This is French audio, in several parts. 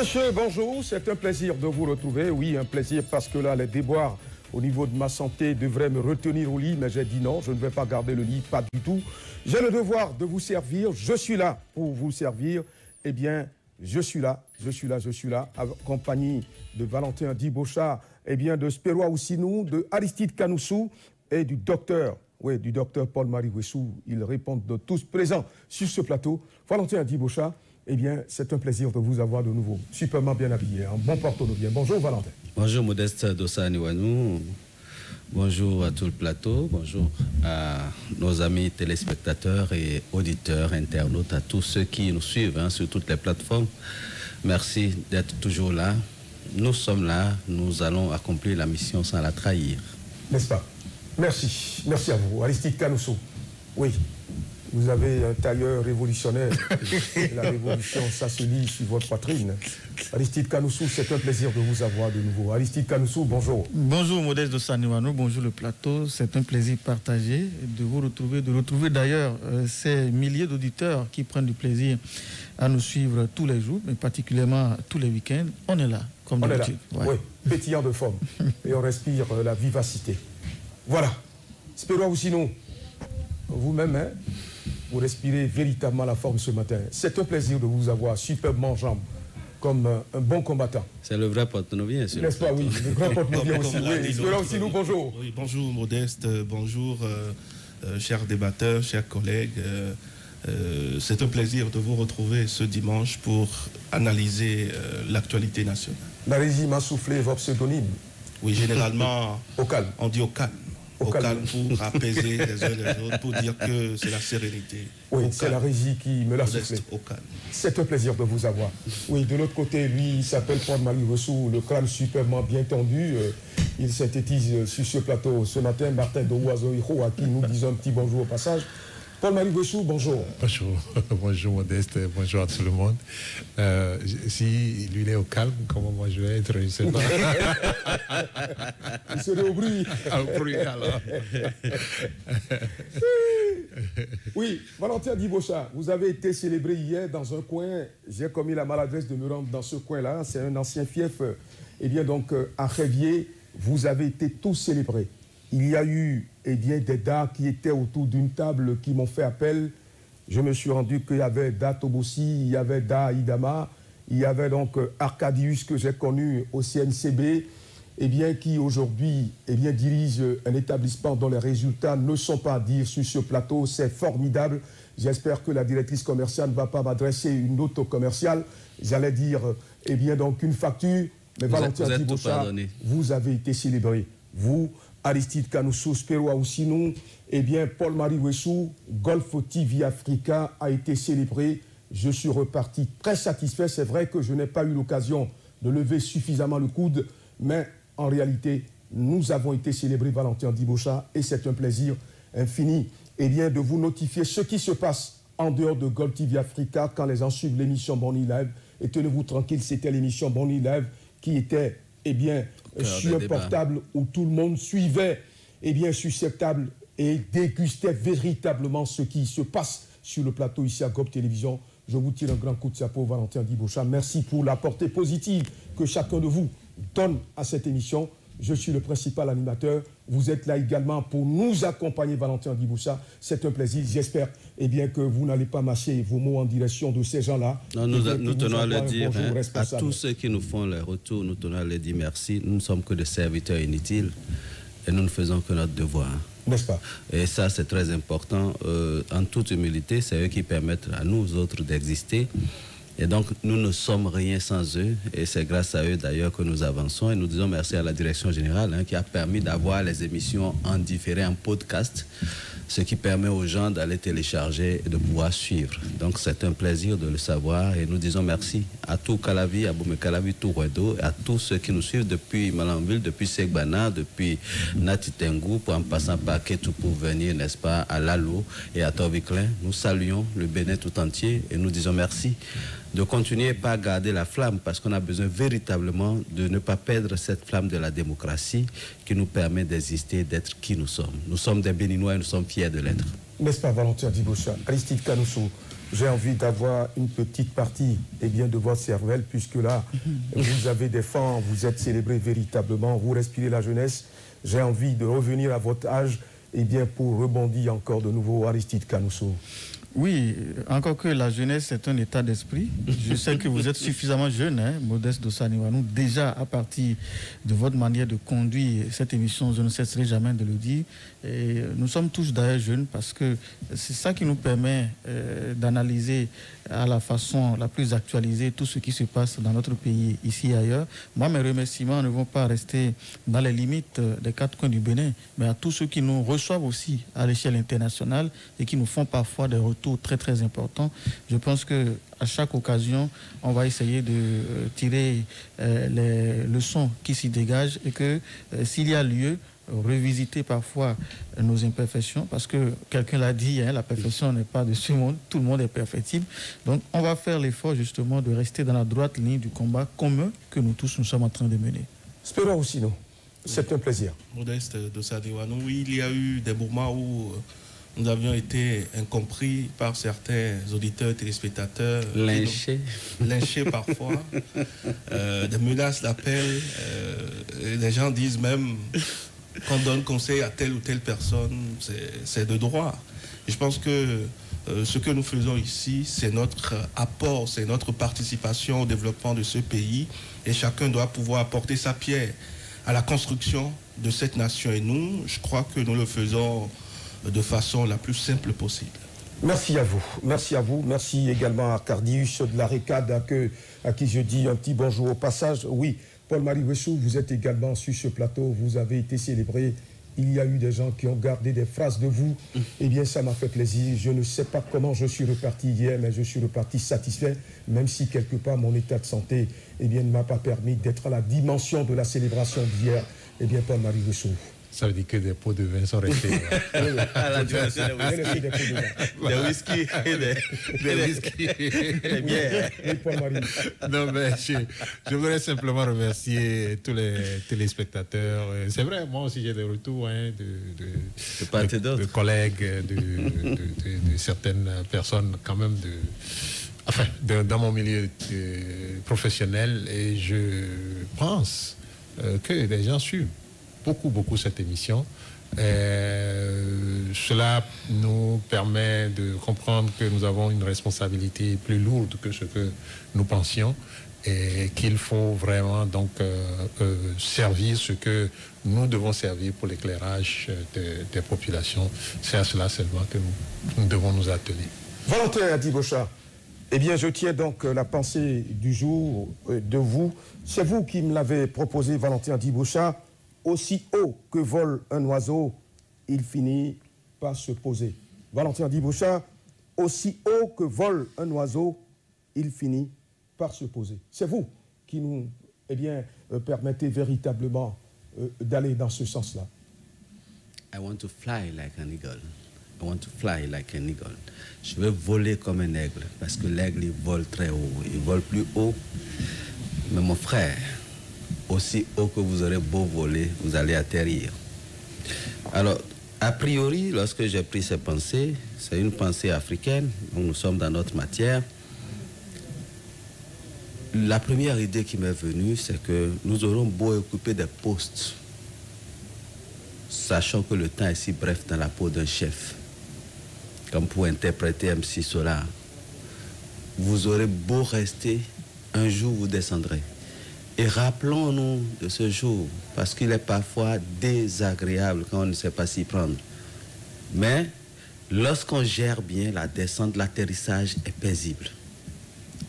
Messieurs, bonjour, c'est un plaisir de vous retrouver. Oui, un plaisir parce que là, les déboires au niveau de ma santé devraient me retenir au lit, mais j'ai dit non, je ne vais pas garder le lit, pas du tout. J'ai le devoir de vous servir, je suis là pour vous servir. Eh bien, je suis là, accompagné de Valentin Dibochat, eh bien, de Spérois Oussinou, de Aristide Kanoussou et du docteur Paul-Marie Wessou. Ils répondent de tous présents sur ce plateau. Valentin Dibochat, eh bien, c'est un plaisir de vous avoir de nouveau, superment bien habillé, en bon porte-nous-bien. Bonjour Valentin. Bonjour Modeste Dossaniwanou. Bonjour à tout le plateau, bonjour à nos amis téléspectateurs et auditeurs, internautes, à tous ceux qui nous suivent sur toutes les plateformes. Merci d'être toujours là. Nous sommes là, nous allons accomplir la mission sans la trahir. N'est-ce pas? Merci, merci à vous. Aristide Kanoussou, oui, vous avez un tailleur révolutionnaire. La révolution, ça se lit sur votre poitrine. Aristide Kanoussou, c'est un plaisir de vous avoir de nouveau. Aristide Kanoussou, bonjour. Bonjour Modeste Dossaniwanou, bonjour le plateau. C'est un plaisir partagé de vous retrouver, de retrouver d'ailleurs ces milliers d'auditeurs qui prennent du plaisir à nous suivre tous les jours, mais particulièrement tous les week-ends. On est là, comme d'habitude. Ouais. Oui, pétillant de forme. Et on respire la vivacité. Voilà. Spérois Oussinou, vous-même, hein, vous respirez véritablement la forme ce matin. C'est un plaisir de vous avoir superbement en jambes, comme un bon combattant. C'est le vrai porte-nous-bien, n'est-ce pas, oui, le grand porte-nous-bien aussi. Oui, Spérois Oussinou, bonjour. Oui, bonjour Modeste, bonjour chers débatteurs, chers collègues. C'est un plaisir de vous retrouver ce dimanche pour analyser l'actualité nationale. La régie m'a soufflé votre pseudonyme. Oui, généralement, au calme. On dit au calme. Au calme pour apaiser les uns les autres, pour dire que c'est la sérénité. Oui, c'est la régie qui me l'a soufflé. Au calme. C'est un plaisir de vous avoir. Oui, de l'autre côté, lui, il s'appelle Paul-Marie Wessou, le crâne superbement bien tendu. Il synthétise sur ce plateau ce matin Martin de Ouazoïro, à qui nous disons un petit bonjour au passage. Paul-Marie Wessou, bonjour. Bonjour, bonjour Modeste, bonjour à tout le monde. Si lui est au calme, comment moi je vais être, je ne sais pas. Il serait au bruit. Au bruit alors. Oui, Valentin Dibochat, vous avez été célébré hier dans un coin. J'ai commis la maladresse de me rendre dans ce coin-là. C'est un ancien fief. Eh bien donc, à Révier, vous avez été tous célébrés. Il y a eu des dames qui étaient autour d'une table qui m'ont fait appel. Je me suis rendu qu'il y avait Da Tobossi, il y avait Da Idama, il y avait donc Arcadius que j'ai connu au CNCB, qui aujourd'hui dirige un établissement dont les résultats ne sont pas à dire sur ce plateau. C'est formidable. J'espère que la directrice commerciale ne va pas m'adresser une note commerciale. J'allais dire donc une facture. Mais Valentin Dibochat, vous avez été célébré. Vous, Aristide Kanoussou, Spérois Oussinou, Paul-Marie Wessou, Golf TV Africa a été célébré. Je suis reparti très satisfait. C'est vrai que je n'ai pas eu l'occasion de lever suffisamment le coude, mais en réalité, nous avons été célébrés, Valentin Dibochat, et c'est un plaisir infini de vous notifier ce qui se passe en dehors de Golf TV Africa quand les gens suivent l'émission Bonnie Live. Et tenez-vous tranquille, c'était l'émission Bonnie Live qui était sur un portable où tout le monde suivait, sur cette table et dégustait véritablement ce qui se passe sur le plateau ici à GOB Télévision. Je vous tire un grand coup de chapeau, Valentin Dibochat. Merci pour la portée positive que chacun de vous donne à cette émission. Je suis le principal animateur. Vous êtes là également pour nous accompagner, Valentin Dibochat. C'est un plaisir. J'espère que vous n'allez pas mâcher vos mots en direction de ces gens-là. Non, nous tenons à le dire à tous ceux qui nous font les retours. Nous tenons à leur dire merci. Nous ne sommes que des serviteurs inutiles et nous ne faisons que notre devoir. N'est-ce pas? Et ça, c'est très important. En toute humilité, c'est eux qui permettent à nous autres d'exister. Et donc, nous ne sommes rien sans eux. Et c'est grâce à eux, d'ailleurs, que nous avançons. Et nous disons merci à la direction générale qui a permis d'avoir les émissions en différé, en podcast, ce qui permet aux gens d'aller télécharger et de pouvoir suivre. Donc, c'est un plaisir de le savoir. Et nous disons merci à tout Calavi, à Boumé Calavi, tout Rouedo, à tous ceux qui nous suivent depuis Malanville, depuis Segbana, depuis Natitengu, pour en passant par Ketou pour venir, n'est-ce pas, à Lalo et à Torviclin. Nous saluons le Bénin tout entier et nous disons merci de continuer par garder la flamme, parce qu'on a besoin véritablement de ne pas perdre cette flamme de la démocratie qui nous permet d'exister, d'être qui nous sommes. Nous sommes des Béninois et nous sommes fiers de l'être. N'est-ce pas, Valentin Dibochat? Aristide Kanoussou, j'ai envie d'avoir une petite partie de votre cervelle, puisque là, vous avez des fans, vous êtes célébrés véritablement, vous respirez la jeunesse. J'ai envie de revenir à votre âge pour rebondir encore de nouveau, Aristide Kanousso. Oui, encore que la jeunesse est un état d'esprit. Je sais que vous êtes suffisamment jeune, Modeste Dossaniwanou, déjà à partir de votre manière de conduire cette émission, je ne cesserai jamais de le dire. Et nous sommes tous d'ailleurs jeunes parce que c'est ça qui nous permet d'analyser à la façon la plus actualisée tout ce qui se passe dans notre pays, ici et ailleurs. Moi, mes remerciements ne vont pas rester dans les limites des quatre coins du Bénin, mais à tous ceux qui nous reçoivent aussi à l'échelle internationale et qui nous font parfois des retours très très importants. Je pense que à chaque occasion, on va essayer de tirer les leçons qui s'y dégagent et que s'il y a lieu, revisiter parfois nos imperfections, parce que quelqu'un l'a dit, la perfection n'est pas de ce monde, tout le monde est perfectible. Donc on va faire l'effort justement de rester dans la droite ligne du combat commun que nous tous nous sommes en train de mener. Spero Oussino, c'est un plaisir. Modeste Dossaniwanou, oui, il y a eu des moments où nous avions été incompris par certains auditeurs, téléspectateurs. Lynchés parfois. Des menaces d'appel. Les gens disent même qu'on donne conseil à telle ou telle personne, c'est de droit. Et je pense que ce que nous faisons ici, c'est notre apport, c'est notre participation au développement de ce pays. Et chacun doit pouvoir apporter sa pierre à la construction de cette nation. Et nous, je crois que nous le faisons de façon la plus simple possible. Merci à vous. Merci à vous. Merci également à Cardius de la RECAD, à qui je dis un petit bonjour au passage. Oui, Paul-Marie Wessou, vous êtes également sur ce plateau. Vous avez été célébré. Il y a eu des gens qui ont gardé des phrases de vous. Eh bien, ça m'a fait plaisir. Je ne sais pas comment je suis reparti hier, mais je suis reparti satisfait, même si quelque part mon état de santé ne m'a pas permis d'être à la dimension de la célébration d'hier. Eh bien, Paul-Marie Wessou. Ça veut dire que des pots de vin sont restés. À la dimension des whisky. Des whisky. Des bières. Non, mais je voudrais simplement remercier tous les téléspectateurs. C'est vrai, moi aussi j'ai des retours de collègues, de certaines personnes quand même dans mon milieu professionnel. Et je pense que les gens suivent beaucoup cette émission. Cela nous permet de comprendre que nous avons une responsabilité plus lourde que ce que nous pensions et qu'il faut vraiment donc servir ce que nous devons servir pour l'éclairage des populations. C'est à cela seulement que nous devons nous atteler. Valentin Adibocha, eh bien je tiens donc la pensée du jour de vous. C'est vous qui me l'avez proposé, Valentin Adibocha. Aussi haut que vole un oiseau, il finit par se poser. Valentin Adibocha, aussi haut que vole un oiseau, il finit par se poser. C'est vous qui nous permettez véritablement d'aller dans ce sens-là. I want to fly like an eagle. I want to fly like an eagle. Je veux voler comme un aigle, parce que l'aigle, il vole très haut. Il vole plus haut. Mais mon frère, aussi haut que vous aurez beau voler, vous allez atterrir. Alors, a priori, lorsque j'ai pris ces pensées, c'est une pensée africaine, donc nous sommes dans notre matière. La première idée qui m'est venue, c'est que nous aurons beau occuper des postes, sachant que le temps est si bref dans la peau d'un chef, comme pour interpréter MC Solar. Vous aurez beau rester, un jour vous descendrez. Et rappelons-nous de ce jour, parce qu'il est parfois désagréable quand on ne sait pas s'y prendre. Mais lorsqu'on gère bien la descente, l'atterrissage est paisible.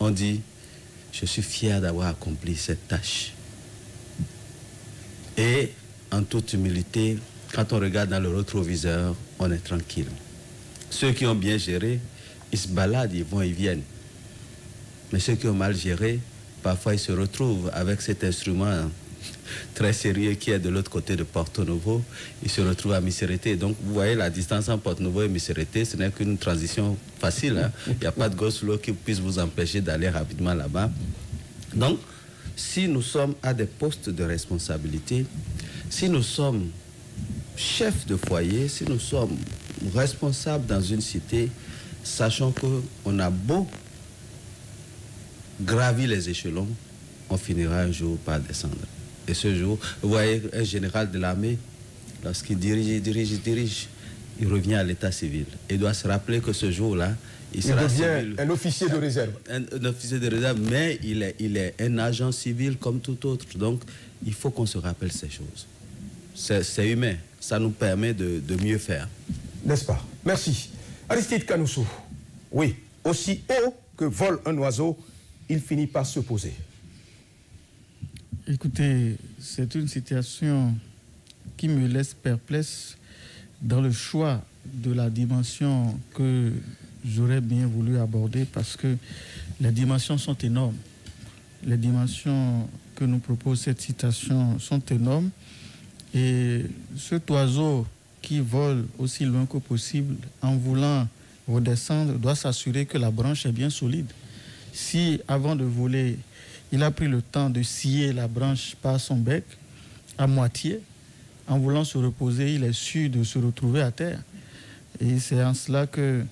On dit, je suis fier d'avoir accompli cette tâche. Et en toute humilité, quand on regarde dans le rétroviseur, on est tranquille. Ceux qui ont bien géré, ils se baladent, ils vont, ils viennent. Mais ceux qui ont mal géré, parfois, ils se retrouvent avec cet instrument très sérieux qui est de l'autre côté de Porto Novo. Ils se retrouvent à Miserete. Donc, vous voyez, la distance entre Porto Novo et Miserete, ce n'est qu'une transition facile. Il n'y a pas de go-slow qui puisse vous empêcher d'aller rapidement là-bas. Donc, si nous sommes à des postes de responsabilité, si nous sommes chefs de foyer, si nous sommes responsables dans une cité, sachant qu'on a beau gravir les échelons, on finira un jour par descendre. Et ce jour, vous voyez, un général de l'armée, lorsqu'il dirige, il revient à l'état civil. Il doit se rappeler que ce jour-là, il sera devient un officier de réserve. Un officier de réserve, mais il est un agent civil comme tout autre. Donc, il faut qu'on se rappelle ces choses. C'est humain. Ça nous permet de mieux faire. N'est-ce pas? Merci. Aristide Kanoussou. Oui, aussi haut que vole un oiseau, il finit par se poser. Écoutez, c'est une situation qui me laisse perplexe dans le choix de la dimension que j'aurais bien voulu aborder, parce que les dimensions sont énormes. Les dimensions que nous propose cette citation sont énormes. Et cet oiseau qui vole aussi loin que possible en voulant redescendre doit s'assurer que la branche est bien solide. Si avant de voler, il a pris le temps de scier la branche par son bec à moitié, en voulant se reposer, il est sûr de se retrouver à terre. Et c'est en cela que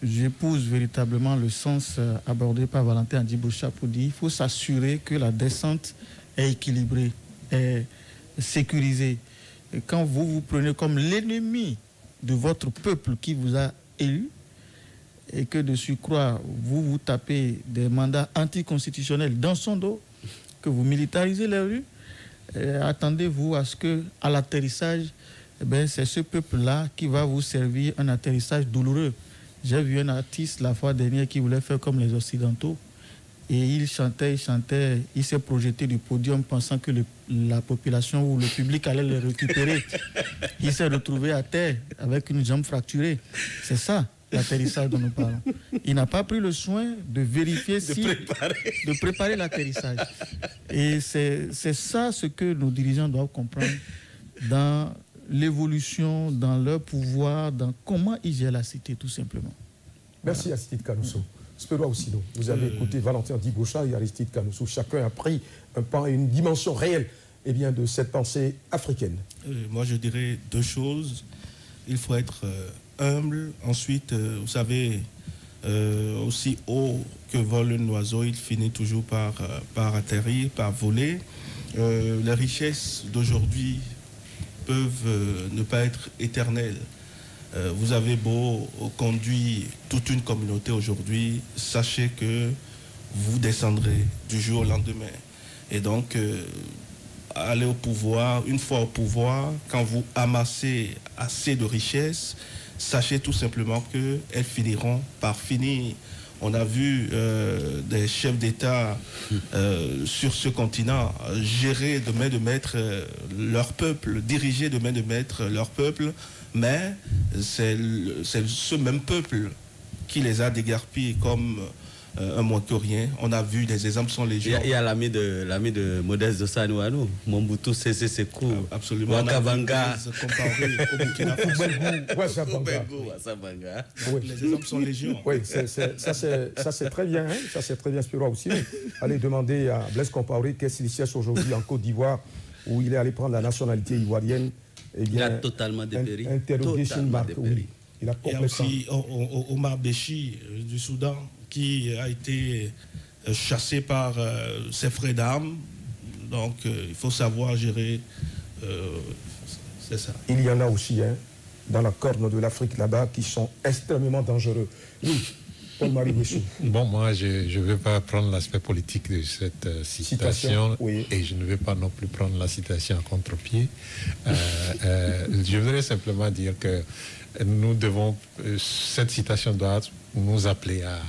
j'épouse véritablement le sens abordé par Valentin Adiboucha pour dire qu'il faut s'assurer que la descente est équilibrée, est sécurisée. Et quand vous vous prenez comme l'ennemi de votre peuple qui vous a élu, et que de surcroît, vous tapez des mandats anticonstitutionnels dans son dos, que vous militarisez les rues, attendez-vous à ce qu'à l'atterrissage, c'est ce peuple-là qui va vous servir un atterrissage douloureux. J'ai vu un artiste la fois dernière qui voulait faire comme les Occidentaux, et il chantait, il s'est projeté du podium pensant que la population ou le public allait le récupérer. Il s'est retrouvé à terre avec une jambe fracturée. C'est ça l'atterrissage dont nous parlons. Il n'a pas pris le soin de vérifier de préparer l'atterrissage. Et c'est ça ce que nos dirigeants doivent comprendre dans l'évolution, dans leur pouvoir, dans comment ils gèrent la cité, tout simplement. Merci Aristide Kanoussou. Spérois aussi, vous avez écouté Valentin Diboucha et Aristide Kanoussou. Chacun a pris un pan et une dimension réelle de cette pensée africaine. Moi, je dirais deux choses. Il faut être humble. Ensuite, vous savez, aussi haut que vole un oiseau, il finit toujours par atterrir, par voler. Les richesses d'aujourd'hui peuvent ne pas être éternelles. Vous avez beau conduire toute une communauté aujourd'hui, sachez que vous descendrez du jour au lendemain. Et donc, aller au pouvoir, une fois au pouvoir, quand vous amassez assez de richesses, sachez tout simplement qu'elles finiront par finir. On a vu des chefs d'État sur ce continent gérer de main de maître leur peuple, diriger de main de maître leur peuple, mais c'est ce même peuple qui les a dégarpis comme un moins que rien. On a vu des exemples sont légion. Il y a l'ami de Modeste Dossanoano, Mobutu Sese Seko, absolument. Wakabanga, les exemples sont légion. Oui, ça c'est très bien, hein? Ça c'est très bien, Spiro aussi. Allez demander à Blaise Compaoré qu'est-ce qu'il cherche aujourd'hui en Côte d'Ivoire, où il est allé prendre la nationalité ivoirienne. Eh bien, il a totalement dépéri. Interrogation mark, oui. Il a complètement. Il y a aussi Omar Béchi du Soudan qui a été chassé par ses frères d'armes. Donc il faut savoir gérer. C'est ça. Il y en a aussi dans la corne de l'Afrique là-bas qui sont extrêmement dangereux. Oui. Paul-Marie Bessou. Bon, moi, je ne vais pas prendre l'aspect politique de cette citation oui. Et je ne vais pas non plus prendre la citation à contre-pied. Je voudrais simplement dire que nous devons, cette citation doit nous appeler à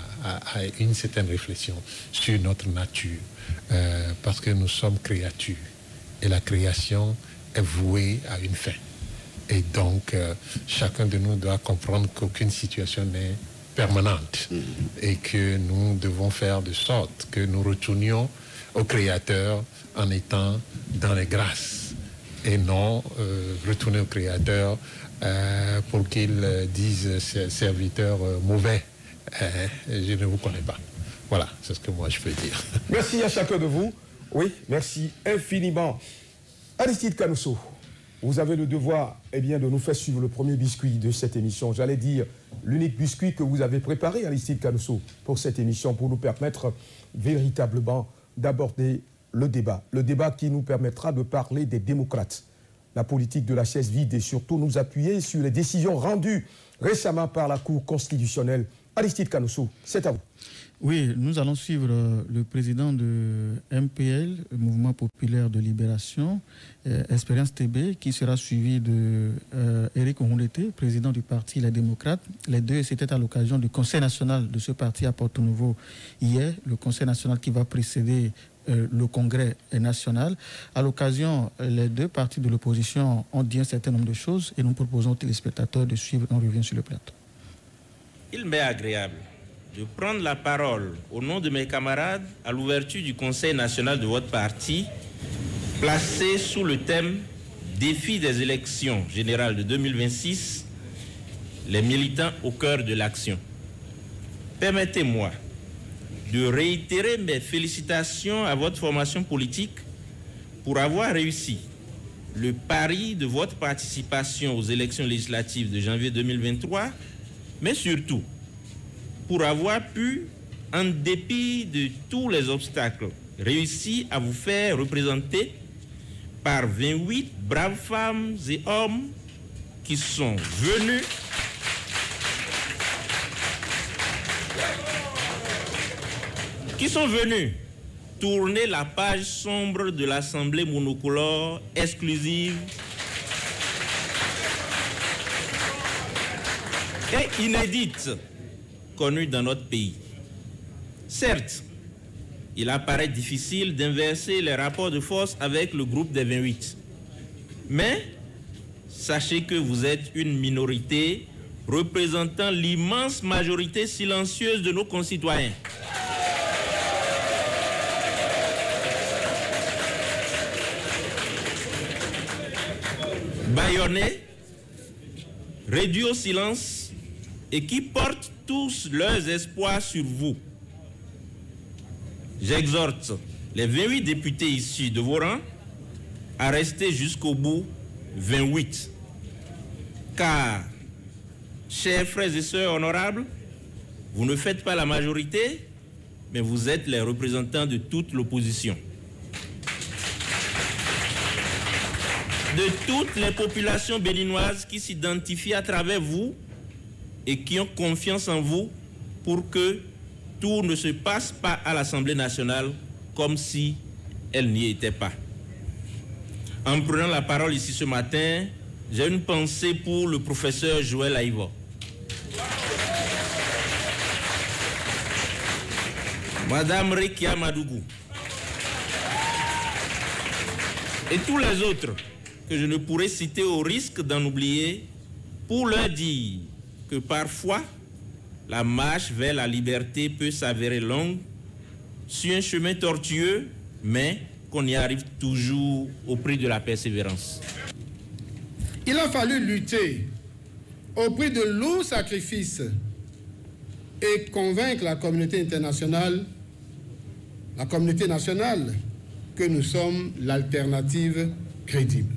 une certaine réflexion sur notre nature, parce que nous sommes créatures et la création est vouée à une fin. Et donc, chacun de nous doit comprendre qu'aucune situation n'est permanente et que nous devons faire de sorte que nous retournions au Créateur en étant dans les grâces et non retourner au Créateur pour qu'il dise serviteur mauvais. Je ne vous connais pas. Voilà, c'est ce que moi je peux dire. Merci à chacun de vous. Oui, merci infiniment. Aristide Kanoussou. vous avez le devoir de nous faire suivre le premier biscuit de cette émission. J'allais dire l'unique biscuit que vous avez préparé, Aristide Canosso, pour cette émission, pour nous permettre véritablement d'aborder le débat. Le débat qui nous permettra de parler des démocrates, la politique de la chaise vide et surtout nous appuyer sur les décisions rendues récemment par la Cour constitutionnelle. Aristide Canosso, c'est à vous. Oui, nous allons suivre le président de MPL, le Mouvement Populaire de Libération, Espérance TB, qui sera suivi de Éric Ongoundete, président du parti Les Démocrates. Les deux, c'était à l'occasion du Conseil national de ce parti à Porto Novo hier, le Conseil national qui va précéder le Congrès national. À l'occasion, les deux partis de l'opposition ont dit un certain nombre de choses et nous proposons aux téléspectateurs de suivre. On revient sur le plateau. Il m'est agréable de prendre la parole au nom de mes camarades à l'ouverture du Conseil national de votre parti, placé sous le thème « Défi des élections générales de 2026, les militants au cœur de l'action ». Permettez-moi de réitérer mes félicitations à votre formation politique pour avoir réussi le pari de votre participation aux élections législatives de janvier 2023, mais surtout pour avoir pu, en dépit de tous les obstacles, réussir à vous faire représenter par 28 braves femmes et hommes qui sont venus tourner la page sombre de l'Assemblée monocolore exclusive et inédite connue dans notre pays. Certes, il apparaît difficile d'inverser les rapports de force avec le groupe des 28. Mais sachez que vous êtes une minorité représentant l'immense majorité silencieuse de nos concitoyens. Bâillonnés, réduits au silence et qui portent tous leurs espoirs sur vous. J'exhorte les 28 députés issus de vos rangs à rester jusqu'au bout 28. Car, chers frères et sœurs honorables, vous ne faites pas la majorité, mais vous êtes les représentants de toute l'opposition. De toutes les populations béninoises qui s'identifient à travers vous et qui ont confiance en vous pour que tout ne se passe pas à l'Assemblée nationale comme si elle n'y était pas. En prenant la parole ici ce matin, j'ai une pensée pour le professeur Joël Aïvo. Madame Rekia Madougou et tous les autres que je ne pourrais citer au risque d'en oublier, pour leur dire que parfois, la marche vers la liberté peut s'avérer longue, sur un chemin tortueux, mais qu'on y arrive toujours au prix de la persévérance. Il a fallu lutter au prix de lourds sacrifices et convaincre la communauté internationale, la communauté nationale, que nous sommes l'alternative crédible,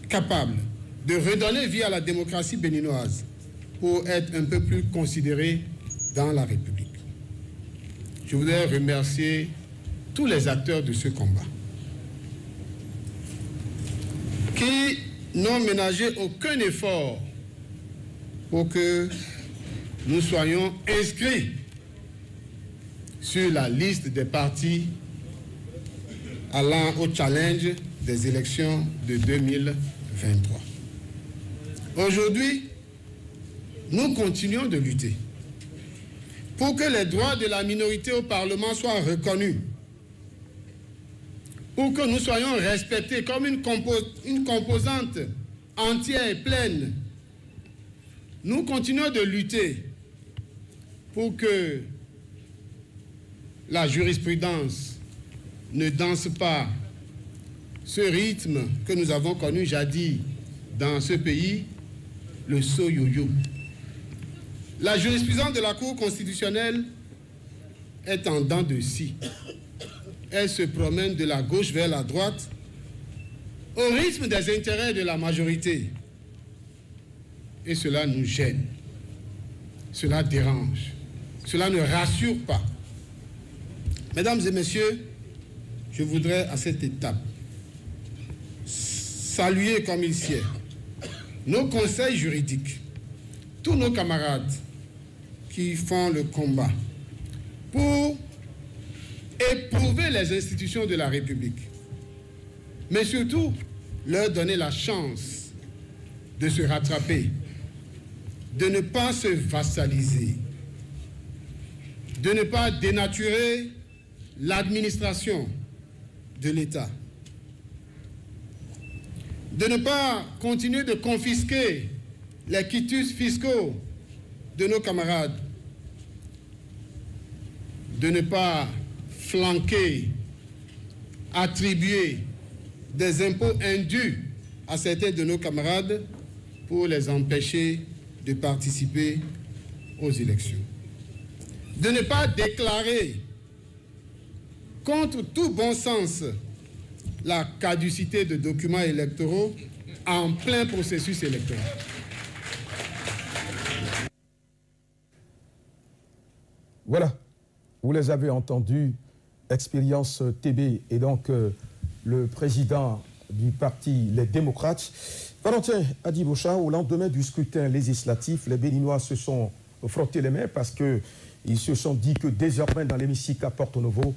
capable de redonner vie à la démocratie béninoise pour être un peu plus considérée dans la République. Je voudrais remercier tous les acteurs de ce combat qui n'ont ménagé aucun effort pour que nous soyons inscrits sur la liste des partis allant au challenge des élections de 2023. Aujourd'hui, nous continuons de lutter pour que les droits de la minorité au Parlement soient reconnus, pour que nous soyons respectés comme une composante entière et pleine. Nous continuons de lutter pour que la jurisprudence ne danse pas ce rythme que nous avons connu jadis dans ce pays, le saut yo-yo. La jurisprudence de la Cour constitutionnelle est en dents de scie. Elle se promène de la gauche vers la droite au rythme des intérêts de la majorité. Et cela nous gêne, cela dérange, cela ne rassure pas. Mesdames et messieurs, je voudrais à cette étape saluer comme il sied nos conseils juridiques, tous nos camarades qui font le combat pour éprouver les institutions de la République, mais surtout leur donner la chance de se rattraper, de ne pas se vassaliser, de ne pas dénaturer l'administration de l'État, de ne pas continuer de confisquer les quitus fiscaux de nos camarades, de ne pas flanquer, attribuer des impôts indus à certains de nos camarades pour les empêcher de participer aux élections. De ne pas déclarer contre tout bon sens la caducité de documents électoraux en plein processus électoral. Voilà, vous les avez entendus, Expérience TB et donc le président du parti Les Démocrates. Valentin Adibocha, au lendemain du scrutin législatif, les Béninois se sont frottés les mains parce qu'ils se sont dit que désormais dans l'hémicycle à Porto Novo,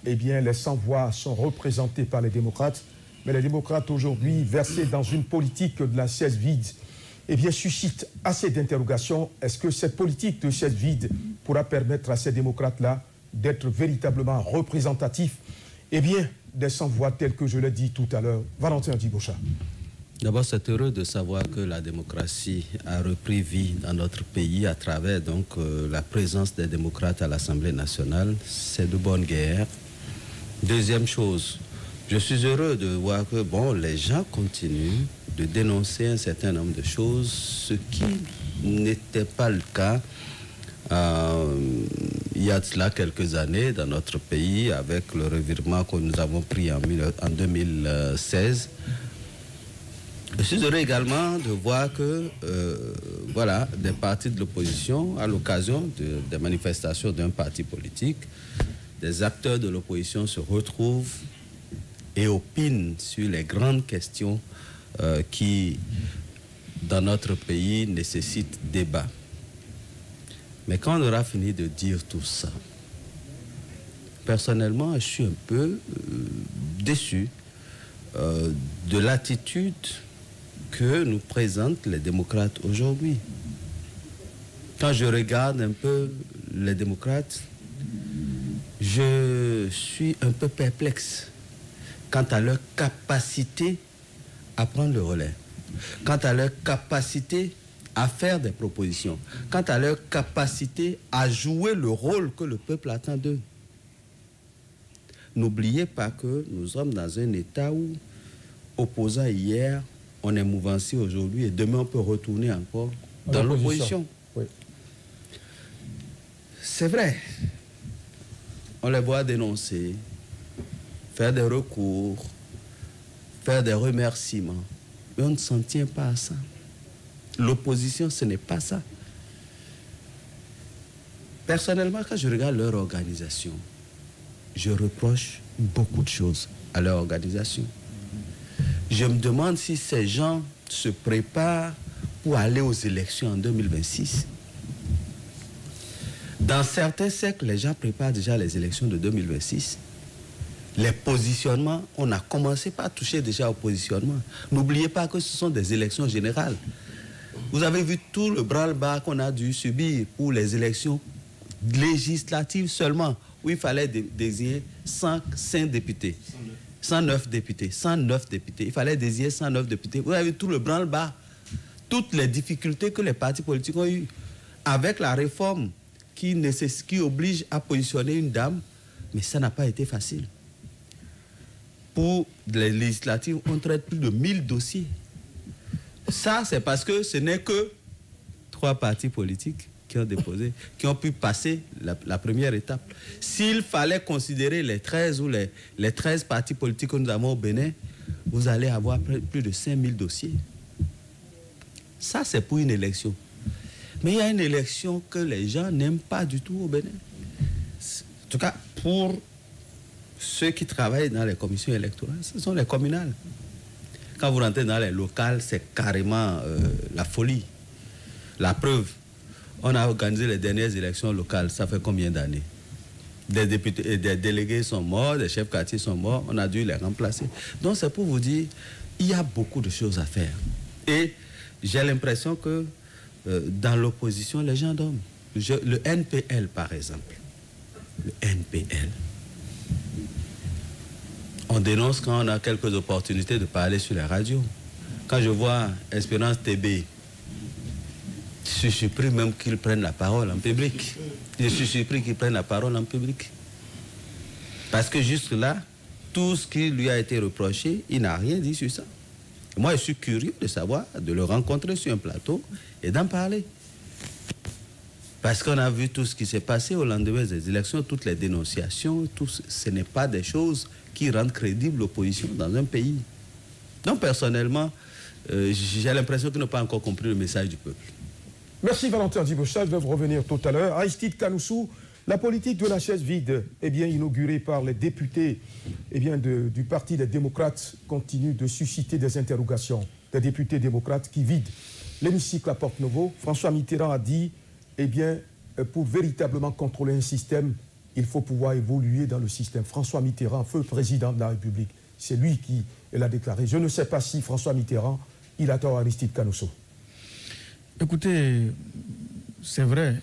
eh bien, les sans-voix sont représentés par les démocrates. Mais les démocrates aujourd'hui, versés dans une politique de la chaise vide, eh bien, suscitent assez d'interrogations. Est-ce que cette politique de chaise vide pourra permettre à ces démocrates-là d'être véritablement représentatifs, eh bien, des sans-voix tels que je l'ai dit tout à l'heure? Valentin Adibocha. D'abord, c'est heureux de savoir que la démocratie a repris vie dans notre pays à travers donc la présence des démocrates à l'Assemblée nationale. C'est de bonne guerre. Deuxième chose, je suis heureux de voir que bon, les gens continuent de dénoncer un certain nombre de choses, ce qui n'était pas le cas il y a de cela quelques années dans notre pays avec le revirement que nous avons pris en 2016. Je suis heureux également de voir que voilà, des partis de l'opposition, à l'occasion des manifestations d'un parti politique, des acteurs de l'opposition se retrouvent et opinent sur les grandes questions qui, dans notre pays, nécessitent débat. Mais quand on aura fini de dire tout ça, personnellement, je suis un peu déçu de l'attitude que nous présentent les démocrates aujourd'hui. Quand je regarde un peu les démocrates, je suis un peu perplexe quant à leur capacité à prendre le relais, quant à leur capacité à faire des propositions, quant à leur capacité à jouer le rôle que le peuple attend d'eux. N'oubliez pas que nous sommes dans un état où, opposant hier, on est mouvancier aujourd'hui et demain on peut retourner encore dans l'opposition. Oui. C'est vrai, on les voit dénoncer, faire des recours, faire des remerciements, mais on ne s'en tient pas à ça. L'opposition, ce n'est pas ça. Personnellement, quand je regarde leur organisation, je reproche beaucoup de choses à leur organisation. Je me demande si ces gens se préparent pour aller aux élections en 2026. Dans certains cercles, les gens préparent déjà les élections de 2026. Les positionnements, on a commencé par toucher déjà au positionnement. N'oubliez pas que ce sont des élections générales. Vous avez vu tout le branle-bas qu'on a dû subir pour les élections législatives seulement, où il fallait désigner 105 députés. 109 députés. 109 députés. Il fallait désigner 109 députés. Vous avez vu tout le branle-bas, toutes les difficultés que les partis politiques ont eues avec la réforme qui oblige à positionner une dame, mais ça n'a pas été facile. Pour les législatives, on traite plus de 1000 dossiers. Ça, c'est parce que ce n'est que 3 partis politiques qui ont déposé, qui ont pu passer la première étape. S'il fallait considérer les 13 ou les 13 partis politiques que nous avons au Bénin, vous allez avoir plus de 5000 dossiers. Ça, c'est pour une élection. Mais il y a une élection que les gens n'aiment pas du tout au Bénin. En tout cas, pour ceux qui travaillent dans les commissions électorales, ce sont les communales. Quand vous rentrez dans les locales, c'est carrément la folie. La preuve, on a organisé les dernières élections locales, ça fait combien d'années? Des députés, des délégués sont morts, des chefs quartiers sont morts, on a dû les remplacer. Donc c'est pour vous dire, il y a beaucoup de choses à faire. Et j'ai l'impression que dans l'opposition, les gens dorment. Le NPL, par exemple. Le NPL. On dénonce quand on a quelques opportunités de parler sur la radio. Quand je vois Espérance TB, je suis surpris même qu'ils prennent la parole en public. Je suis surpris qu'ils prennent la parole en public. Parce que jusque là, tout ce qui lui a été reproché, il n'a rien dit sur ça. Moi, je suis curieux de savoir, de le rencontrer sur un plateau et d'en parler. Parce qu'on a vu tout ce qui s'est passé au lendemain des élections, toutes les dénonciations, ce n'est pas des choses qui rendent crédible l'opposition dans un pays. Donc, personnellement, j'ai l'impression qu'ils n'ont pas encore compris le message du peuple. Merci Valentin Djibocha, je vais vous revenir tout à l'heure. Aristide Kanoussou, la politique de la chaise vide, inaugurée par les députés du Parti des démocrates, continue de susciter des interrogations. Des députés démocrates qui vident l'hémicycle à Porte-Novo. François Mitterrand a dit, pour véritablement contrôler un système, il faut pouvoir évoluer dans le système. François Mitterrand, feu président de la République, c'est lui qui l'a déclaré. Je ne sais pas si François Mitterrand, il a tort, Aristide Kanoussou. Écoutez, c'est vrai,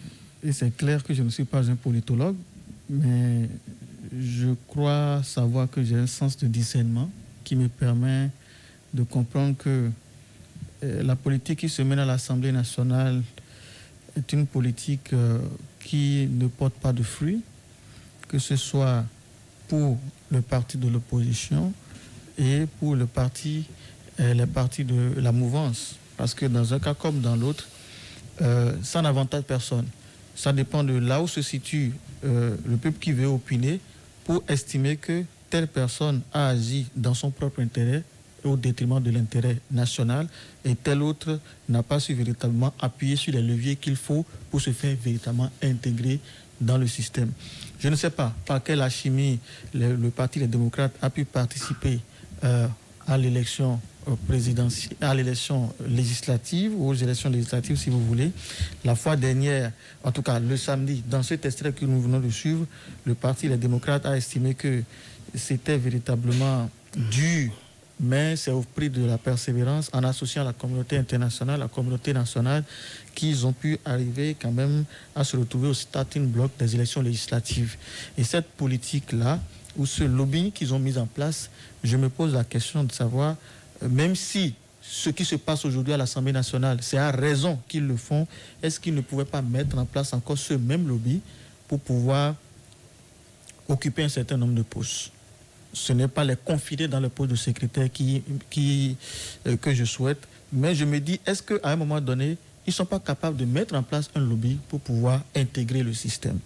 et c'est clair que je ne suis pas un politologue, mais je crois savoir que j'ai un sens de discernement qui me permet de comprendre que la politique qui se mène à l'Assemblée nationale est une politique qui ne porte pas de fruits, que ce soit pour le parti de l'opposition et pour les partis de la mouvance. Parce que dans un cas comme dans l'autre, ça n'avantage personne. Ça dépend de là où se situe le peuple qui veut opiner pour estimer que telle personne a agi dans son propre intérêt au détriment de l'intérêt national et tel autre n'a pas su véritablement appuyer sur les leviers qu'il faut pour se faire véritablement intégrer dans le système. Je ne sais pas par quelle alchimie le Parti des démocrates a pu participer à l'élection présidentielle, à l'élection législative ou aux élections législatives si vous voulez. La fois dernière, en tout cas le samedi, dans cet extrait que nous venons de suivre, le Parti des démocrates a estimé que c'était véritablement dur, mais c'est au prix de la persévérance en associant la communauté internationale, la communauté nationale, qu'ils ont pu arriver quand même à se retrouver au starting block des élections législatives. Et cette politique-là, ou ce lobbying qu'ils ont mis en place, je me pose la question de savoir, même si ce qui se passe aujourd'hui à l'Assemblée nationale, c'est à raison qu'ils le font, est-ce qu'ils ne pouvaient pas mettre en place encore ce même lobby pour pouvoir occuper un certain nombre de postes? Ce n'est pas les confiner dans le poste de secrétaire que je souhaite, mais je me dis, est-ce qu'à un moment donné, ils ne sont pas capables de mettre en place un lobby pour pouvoir intégrer le système?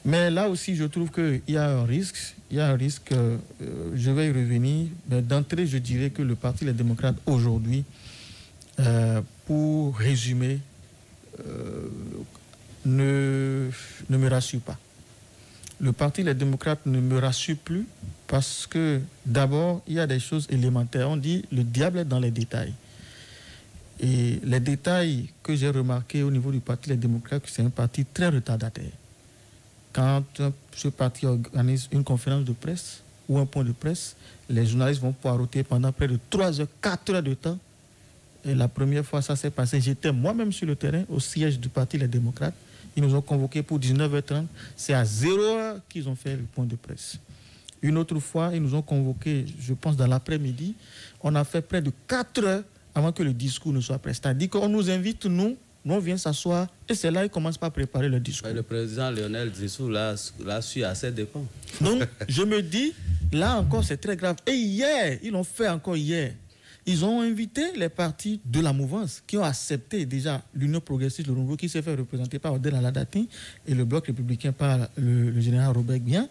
Mais là aussi, je trouve qu'il y a un risque. Il y a un risque, je vais y revenir. Mais d'entrée, je dirais que le Parti des démocrates, aujourd'hui, pour résumer, ne me rassure pas. Le Parti des démocrates ne me rassure plus parce que, d'abord, il y a des choses élémentaires. On dit le diable est dans les détails. Et les détails que j'ai remarqués au niveau du Parti des démocrates, c'est un parti très retardataire. Quand ce parti organise une conférence de presse ou un point de presse, les journalistes vont poireauter pendant près de 3 heures, 4 heures de temps. Et la première fois, ça s'est passé, j'étais moi-même sur le terrain, au siège du Parti des démocrates. Ils nous ont convoqués pour 19h30. C'est à 0h qu'ils ont fait le point de presse. Une autre fois, ils nous ont convoqués, je pense, dans l'après-midi. On a fait près de 4 heures avant que le discours ne soit prêt. C'est-à-dire qu'on nous invite, nous on vient s'asseoir et c'est là qu'ils commencent par préparer le discours. Le président Lionel Zissou l'a su à ses dépens. Donc, je me dis, là encore, c'est très grave. Et hier, ils l'ont fait encore hier. Ils ont invité les partis de la mouvance qui ont accepté déjà l'Union progressiste, le Renouveau, qui s'est fait représenter par Odel Aladati et le Bloc républicain par le général Robert Guian.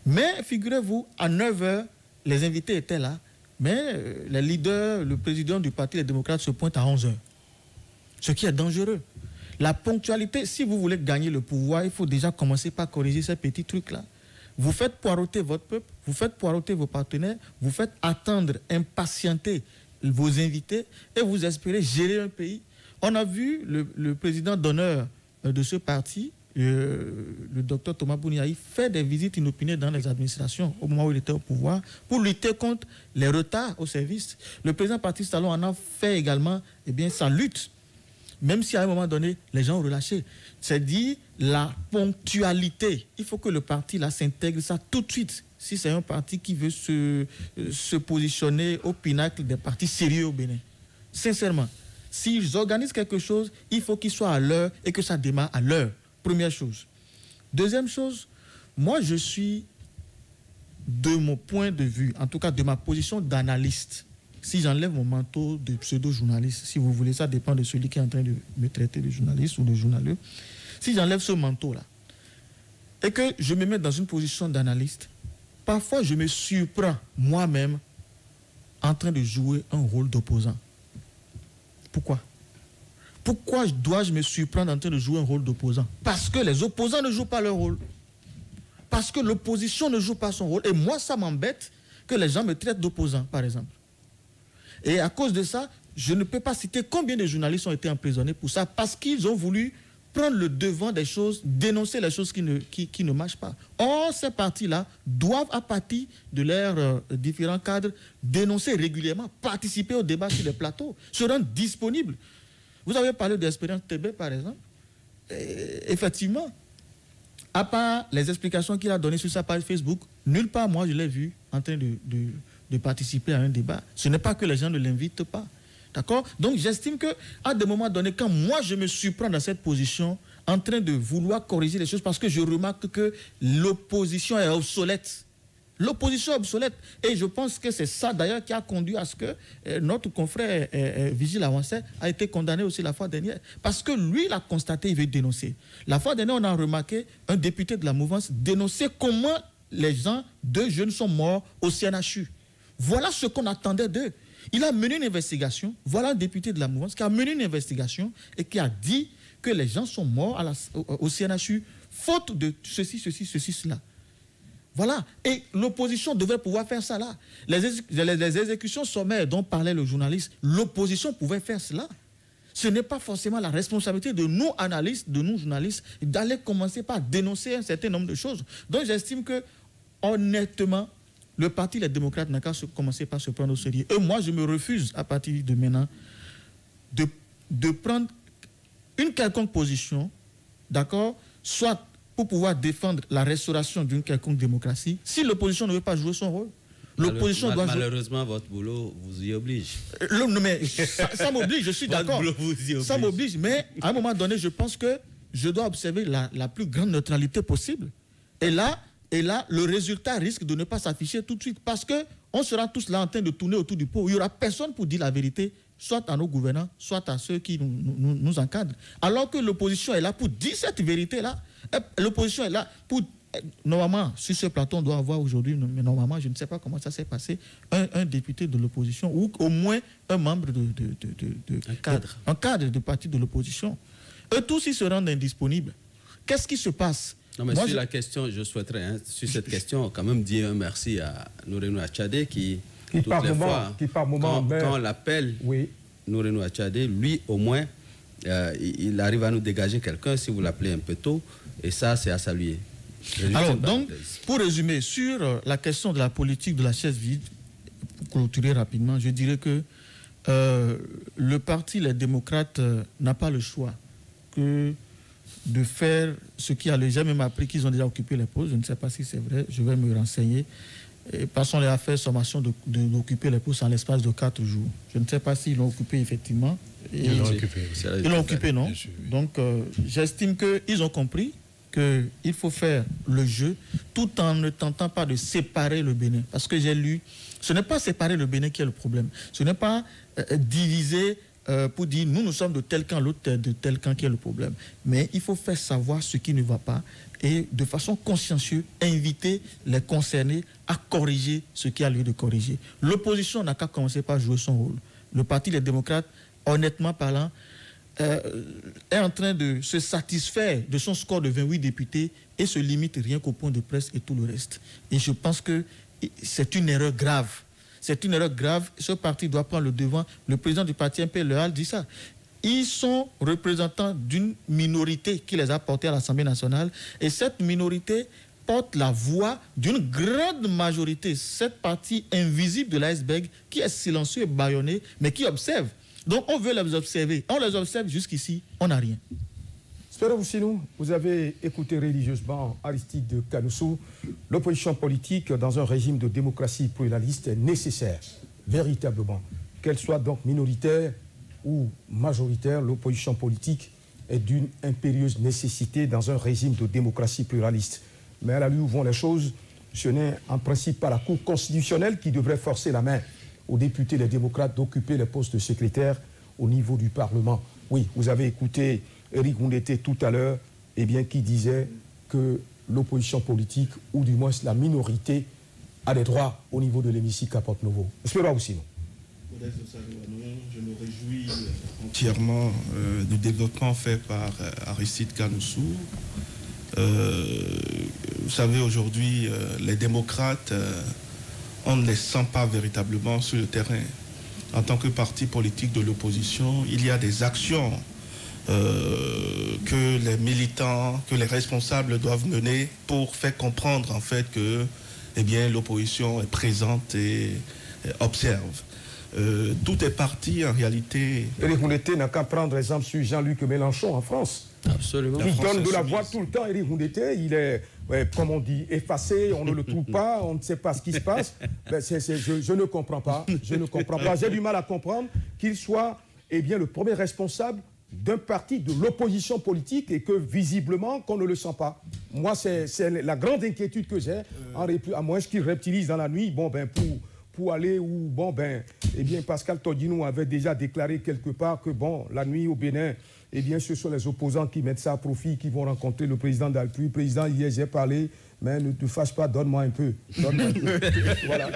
Mais figurez-vous, à 9h, les invités étaient là. Mais les leaders, le président du Parti des démocrates se pointe à 11h. Ce qui est dangereux. La ponctualité, si vous voulez gagner le pouvoir, il faut déjà commencer par corriger ces petits trucs-là. Vous faites poireauter votre peuple, vous faites poireauter vos partenaires, vous faites attendre, impatienter vos invités et vous espérez gérer un pays. On a vu le président d'honneur de ce parti, le docteur Thomas Bouniaï, faire des visites inopinées dans les administrations au moment où il était au pouvoir pour lutter contre les retards au service. Le président Patrice Talon en a fait également sa lutte, même si à un moment donné, les gens ont relâché. C'est dit la ponctualité. Il faut que le parti là s'intègre ça tout de suite. Si c'est un parti qui veut se positionner au pinacle des partis sérieux au Bénin. Sincèrement, s'ils organisent quelque chose, il faut qu'il soit à l'heure et que ça démarre à l'heure. Première chose. Deuxième chose, moi je suis, de mon point de vue, en tout cas de ma position d'analyste, si j'enlève mon manteau de pseudo-journaliste, si vous voulez, ça dépend de celui qui est en train de me traiter de journaliste ou de journaleux, si j'enlève ce manteau-là et que je me mets dans une position d'analyste, parfois je me surprends moi-même en train de jouer un rôle d'opposant. Pourquoi ? Pourquoi dois-je me surprendre en train de jouer un rôle d'opposant? Parce que les opposants ne jouent pas leur rôle. Parce que l'opposition ne joue pas son rôle. Et moi, ça m'embête que les gens me traitent d'opposant, par exemple. Et à cause de ça, je ne peux pas citer combien de journalistes ont été emprisonnés pour ça, parce qu'ils ont voulu prendre le devant des choses, dénoncer les choses qui ne marchent pas. Or, ces partis-là doivent, à partir de leurs différents cadres, dénoncer régulièrement, participer au débat sur les plateaux, se rendre disponibles. Vous avez parlé d'Espérance TB, par exemple. Et effectivement, à part les explications qu'il a données sur sa page Facebook, nulle part, moi, je l'ai vu en train de participer à un débat. Ce n'est pas que les gens ne l'invitent pas. D'accord? Donc, j'estime qu'à des moments donnés, quand moi, je me surprends dans cette position, en train de vouloir corriger les choses, parce que je remarque que l'opposition est obsolète. L'opposition est obsolète. Et je pense que c'est ça, d'ailleurs, qui a conduit à ce que notre confrère Vigile Avancé a été condamné aussi la fois dernière. Parce que lui, il a constaté, il veut dénoncer. La fois dernière, on a remarqué un député de la mouvance dénoncer comment les gens, 2 jeunes sont morts au CNHU. Voilà ce qu'on attendait d'eux. Il a mené une investigation. Voilà un député de la mouvance qui a mené une investigation et qui a dit que les gens sont morts au CNHU faute de ceci, cela. Voilà. Et l'opposition devait pouvoir faire ça là. Les exécutions sommaires dont parlait le journaliste, l'opposition pouvait faire cela. Ce n'est pas forcément la responsabilité de nous analystes, de nous journalistes, d'aller commencer par dénoncer un certain nombre de choses. Donc j'estime que, honnêtement, le Parti des démocrates n'a qu'à commencer par se prendre au sérieux. Et moi, je me refuse, à partir de maintenant, de prendre une quelconque position, d'accord, soit pour pouvoir défendre la restauration d'une quelconque démocratie, si l'opposition ne veut pas jouer son rôle. L'opposition doit malheureusement, votre boulot vous y oblige. Non, mais ça m'oblige, je suis d'accord. Ça m'oblige, mais à un moment donné, je pense que je dois observer la plus grande neutralité possible. Et là, le résultat risque de ne pas s'afficher tout de suite, parce qu'on sera tous là en train de tourner autour du pot. Il n'y aura personne pour dire la vérité, soit à nos gouvernants, soit à ceux qui nous encadrent. Alors que l'opposition est là pour dire cette vérité-là. L'opposition est là pour... Normalement, sur ce plateau, on doit avoir aujourd'hui, mais normalement, je ne sais pas comment ça s'est passé, un député de l'opposition ou au moins un membre un cadre de parti de l'opposition. Eux tous, ils se rendent indisponibles. Qu'est-ce qui se passe? Non, mais sur la question, je souhaiterais, sur cette question, quand même dire un merci à Noureno Achadé qui toutes les fois, quand on l'appelle, oui. Noureno Achadé, lui, au moins, il arrive à nous dégager quelqu'un si vous l'appelez un peu tôt, et ça, c'est à saluer. Alors, donc, pour résumer, sur la question de la politique de la chaise vide, pour clôturer rapidement, je dirais que le parti, les démocrates, n'a pas le choix que de faire ce qui a déjà même appris qu'ils ont déjà occupé les postes. Je ne sais pas si c'est vrai, je vais me renseigner. Et passons à faire sommation d'occuper les postes en l'espace de 4 jours. Je ne sais pas s'ils l'ont occupé effectivement. Ils l'ont occupé, non? Donc, j'estime qu'ils ont compris qu'il faut faire le jeu tout en ne tentant pas de séparer le Bénin. Parce que j'ai lu, ce n'est pas séparer le Bénin qui est le problème. Ce n'est pas diviser pour dire nous sommes de tel camp, l'autre de tel camp qui est le problème. Mais il faut faire savoir ce qui ne va pas et de façon consciencieuse inviter les concernés à corriger ce qui a lieu de corriger. L'opposition n'a qu'à commencer par jouer son rôle. Le Parti des démocrates, honnêtement parlant, est en train de se satisfaire de son score de 28 députés et se limite rien qu'au point de presse et tout le reste. Et je pense que c'est une erreur grave. C'est une erreur grave. Ce parti doit prendre le devant. Le président du parti MP, Lehal, dit ça. Ils sont représentants d'une minorité qui les a portés à l'Assemblée nationale. Et cette minorité porte la voix d'une grande majorité. Cette partie invisible de l'iceberg qui est silencieux et bâillonné, mais qui observe. Donc on veut les observer. On les observe jusqu'ici, on n'a rien. Spero Ousseynou, vous avez écouté religieusement Aristide Kanoussou. L'opposition politique dans un régime de démocratie pluraliste est nécessaire, véritablement. Qu'elle soit donc minoritaire ou majoritaire, l'opposition politique est d'une impérieuse nécessité dans un régime de démocratie pluraliste. Mais à la lui où vont les choses, ce n'est en principe pas la Cour constitutionnelle qui devrait forcer la main aux députés, les démocrates, d'occuper les postes de secrétaire au niveau du Parlement. Oui, vous avez écouté Éric Ngoundété tout à l'heure, qui disait que l'opposition politique, ou du moins la minorité, a des droits au niveau de l'hémicycle à Porte-Novo. Espérons aussi, non. Je me réjouis entièrement du développement fait par Aristide Kanoussou. Vous savez, aujourd'hui, les démocrates, on ne les sent pas véritablement sur le terrain. En tant que parti politique de l'opposition, il y a des actions que les militants, que les responsables doivent mener pour faire comprendre en fait que l'opposition est présente et observe. Tout est parti en réalité. Éric Ngoundété n'a qu'à prendre exemple sur Jean-Luc Mélenchon en France. Absolument. Il donne de la voix tout le temps. Éric Ngoundété, il est, comme on dit, effacé, on ne le trouve pas, on ne sait pas ce qui se passe. Je ne comprends pas. Je ne comprends pas. J'ai du mal à comprendre qu'il soit le premier responsable d'un parti de l'opposition politique et que visiblement qu'on ne le sent pas. Moi, c'est la grande inquiétude que j'ai, à moins qu'il reptilise dans la nuit, pour aller où, Pascal Todinou avait déjà déclaré quelque part que, la nuit au Bénin, ce sont les opposants qui mettent ça à profit, qui vont rencontrer le président d'Alpui. Président, hier, j'ai parlé, mais ne te fâche pas, donne-moi un peu. Donne-moi un peu. Voilà.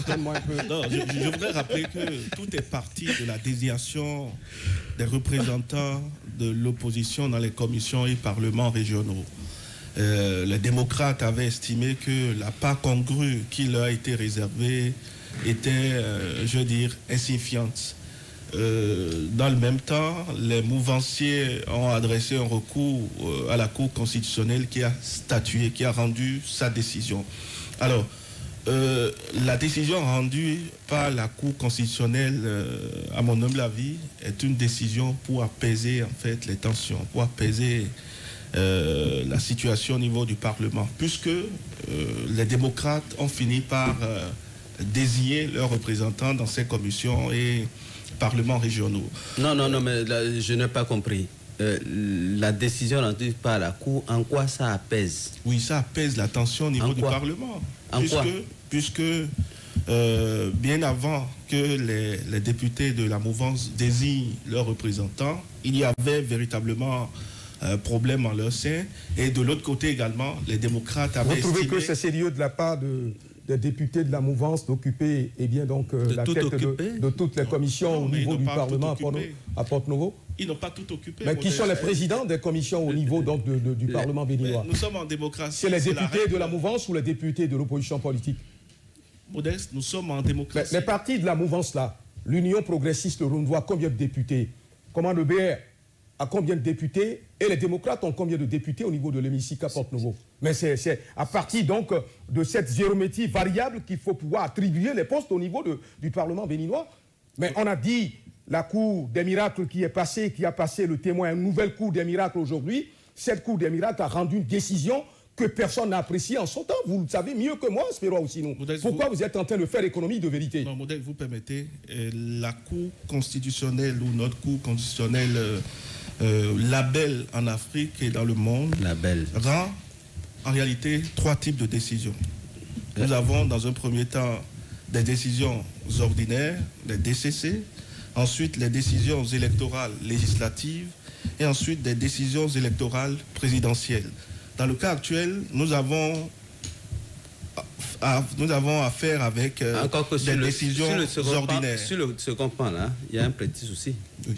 Donne-moi un peu. Non, je voudrais rappeler que tout est parti de la désignation des représentants de l'opposition dans les commissions et parlements régionaux. Les démocrates avaient estimé que la part congrue qui leur a été réservée était, insignifiante. Dans le même temps, les mouvanciers ont adressé un recours à la Cour constitutionnelle qui a statué, qui a rendu sa décision. Alors, la décision rendue par la Cour constitutionnelle, à mon humble avis, est une décision pour apaiser en fait les tensions, pour apaiser la situation au niveau du Parlement, puisque les démocrates ont fini par désigner leurs représentants dans ces commissions et parlements régionaux. Non, mais là, je n'ai pas compris. La décision rendue par la Cour, en quoi ça apaise? Oui, ça apaise la tension au niveau du Parlement. Puisque bien avant que les députés de la mouvance désignent leurs représentants, il y avait véritablement problème en leur sein. Et de l'autre côté également, les démocrates avaient estimé... Vous trouvez que c'est sérieux de la part des députés de la mouvance d'occuper la tête de toutes les commissions au niveau du Parlement à Porte-Novo? Ils n'ont pas tout occupé. Mais qui sont les présidents des commissions au niveau du Parlement béninois? Nous sommes en démocratie. C'est les députés de la mouvance ou les députés de l'opposition politique? Modeste, nous sommes en démocratie. Les partis de la mouvance là, l'Union progressiste, le Rundois, combien de députés? Comment le BR a combien de députés? Et les démocrates ont combien de députés au niveau de l'hémicycle à Porte-Novo? Mais c'est à partir donc de cette géométrie variable qu'il faut pouvoir attribuer les postes au niveau du Parlement béninois. Mais on a dit la Cour des miracles qui a passé le témoin, une nouvelle Cour des miracles aujourd'hui. Cette Cour des miracles a rendu une décision que personne n'a appréciée en son temps. Vous le savez mieux que moi, Spero Ousseynou. Pourquoi vous êtes en train de faire économie de vérité? Non, Modeste, vous permettez, la Cour constitutionnelle ou notre Cour constitutionnelle label en Afrique et dans le monde rend en réalité 3 types de décisions. Nous avons dans un premier temps des décisions ordinaires, des DCC. ensuite les décisions électorales législatives et ensuite des décisions électorales présidentielles. Dans le cas actuel, nous avons affaire avec des décisions ordinaires. Sur le second point, là, il y a un petit souci. Oui.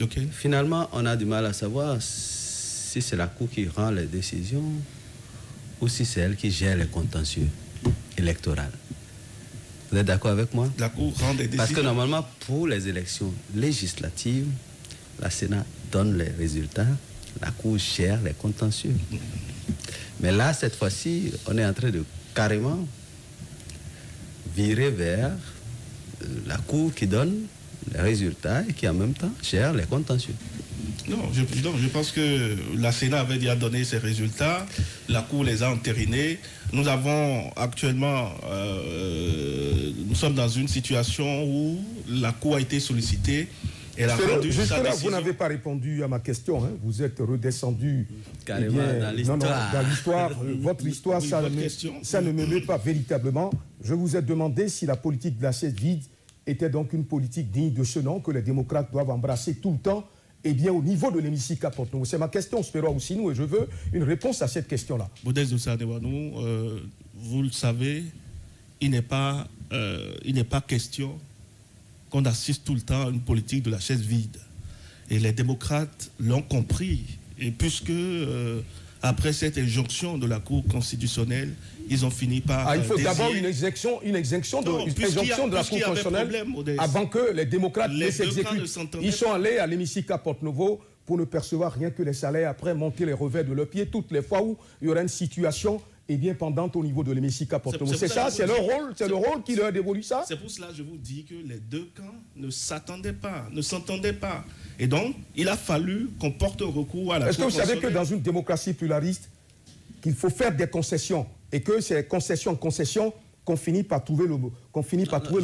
Okay. Finalement, on a du mal à savoir si c'est la Cour qui rend les décisions ou si c'est elle qui gère les contentieux électoraux. Vous êtes d'accord avec moi? La Cour rend des décisions. Parce que normalement, pour les élections législatives, la Sénat donne les résultats, la Cour gère les contentieux. Mais là, cette fois-ci, on est en train de carrément virer vers la Cour qui donne les résultats et qui en même temps gère les contentieux. Non, je pense que la Sénat avait déjà donné ses résultats, la Cour les a entérinés. Nous avons actuellement, nous sommes dans une situation où la Cour a été sollicitée. Jusque-là, vous n'avez pas répondu à ma question. Hein. Vous êtes redescendu carrément dans l'histoire. Non, dans l'histoire. Votre histoire, ça ne me met pas véritablement. Je vous ai demandé si la politique de la chaise vide était donc une politique digne de ce nom que les démocrates doivent embrasser tout le temps, et bien au niveau de l'hémicycle à Porto-Novo. C'est ma question, Spero Oussinou, et je veux une réponse à cette question-là. Modeste de Sadewanou, vous le savez, il n'est pas question qu'on assiste tout le temps à une politique de la chaise vide. Et les démocrates l'ont compris. Et puisque, après cette injonction de la Cour constitutionnelle, ils ont fini par... il faut d'abord une exécution de la Cour constitutionnelle avant que les démocrates ne s'exécutent. Ils sont allés à l'hémicycle à Porto-Novo pour ne percevoir rien que les salaires, après monter les revers de leurs pieds toutes les fois où il y aura une situation bien pendante au niveau de l'hémicycle à Porto-Novo. C'est ça, c'est leur rôle, c'est le rôle qui leur dévolue ça. C'est pour cela que je vous dis que les deux camps ne s'attendaient pas, ne s'entendaient pas. Et donc, il a fallu qu'on porte recours à la Cour. Est-ce que vous savez que dans une démocratie pluraliste, qu'il faut faire des concessions et que c'est concession qu'on finit par trouver le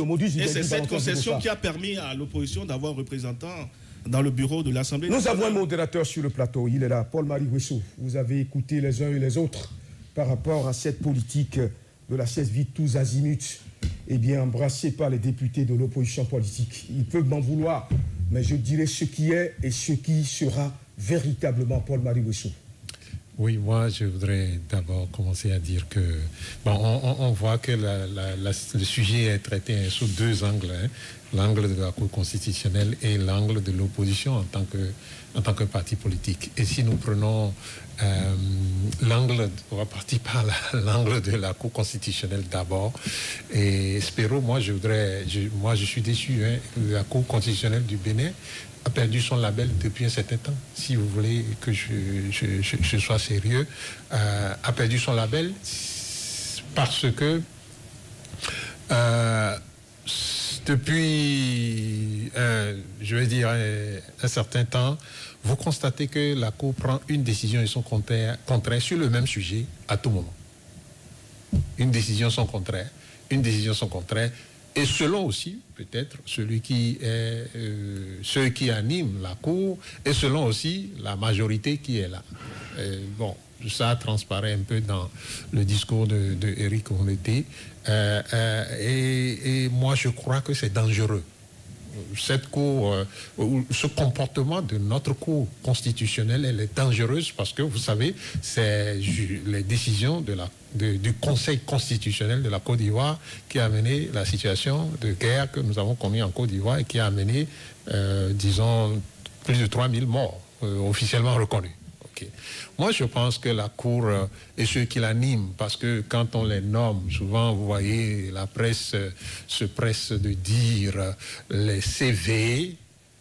modus vivendi. Et c'est cette concession qui a permis à l'opposition d'avoir un représentant dans le bureau de l'Assemblée nationale. Nous avons un modérateur sur le plateau, il est là, Paul-Marie Wessou. Vous avez écouté les uns et les autres par rapport à cette politique de la chaise vide tous azimuts, embrassée par les députés de l'opposition politique. Ils peuvent m'en vouloir, mais je dirais ce qui est et ce qui sera véritablement Paul-Marie Wessou. Oui, moi, je voudrais d'abord commencer à dire que... on voit que le sujet est traité sous deux angles. Hein, l'angle de la Cour constitutionnelle et l'angle de l'opposition en tant que parti politique. Et si nous prenons l'angle, on va partir par l'angle de la Cour constitutionnelle d'abord. Et Spero, moi, je suis déçu. Hein, la Cour constitutionnelle du Bénin a perdu son label depuis un certain temps. Si vous voulez que je sois sérieux, a perdu son label parce que depuis, je vais dire, un certain temps, vous constatez que la Cour prend une décision et son contraire sur le même sujet à tout moment. Une décision son contraire, et selon aussi, peut-être, ceux qui animent la Cour, et selon aussi la majorité qui est là. Ça transparaît un peu dans le discours de Éric Onleté. Et moi, je crois que c'est dangereux. Cette Cour, ce comportement de notre Cour constitutionnelle, elle est dangereuse parce que, vous savez, c'est les décisions du Conseil constitutionnel de la Côte d'Ivoire qui a mené la situation de guerre que nous avons connue en Côte d'Ivoire et qui a amené, disons, plus de 3000 morts officiellement reconnus. Okay. Moi, je pense que la Cour et ceux qui l'animent, parce que quand on les nomme, souvent, vous voyez, la presse se presse de dire les CV,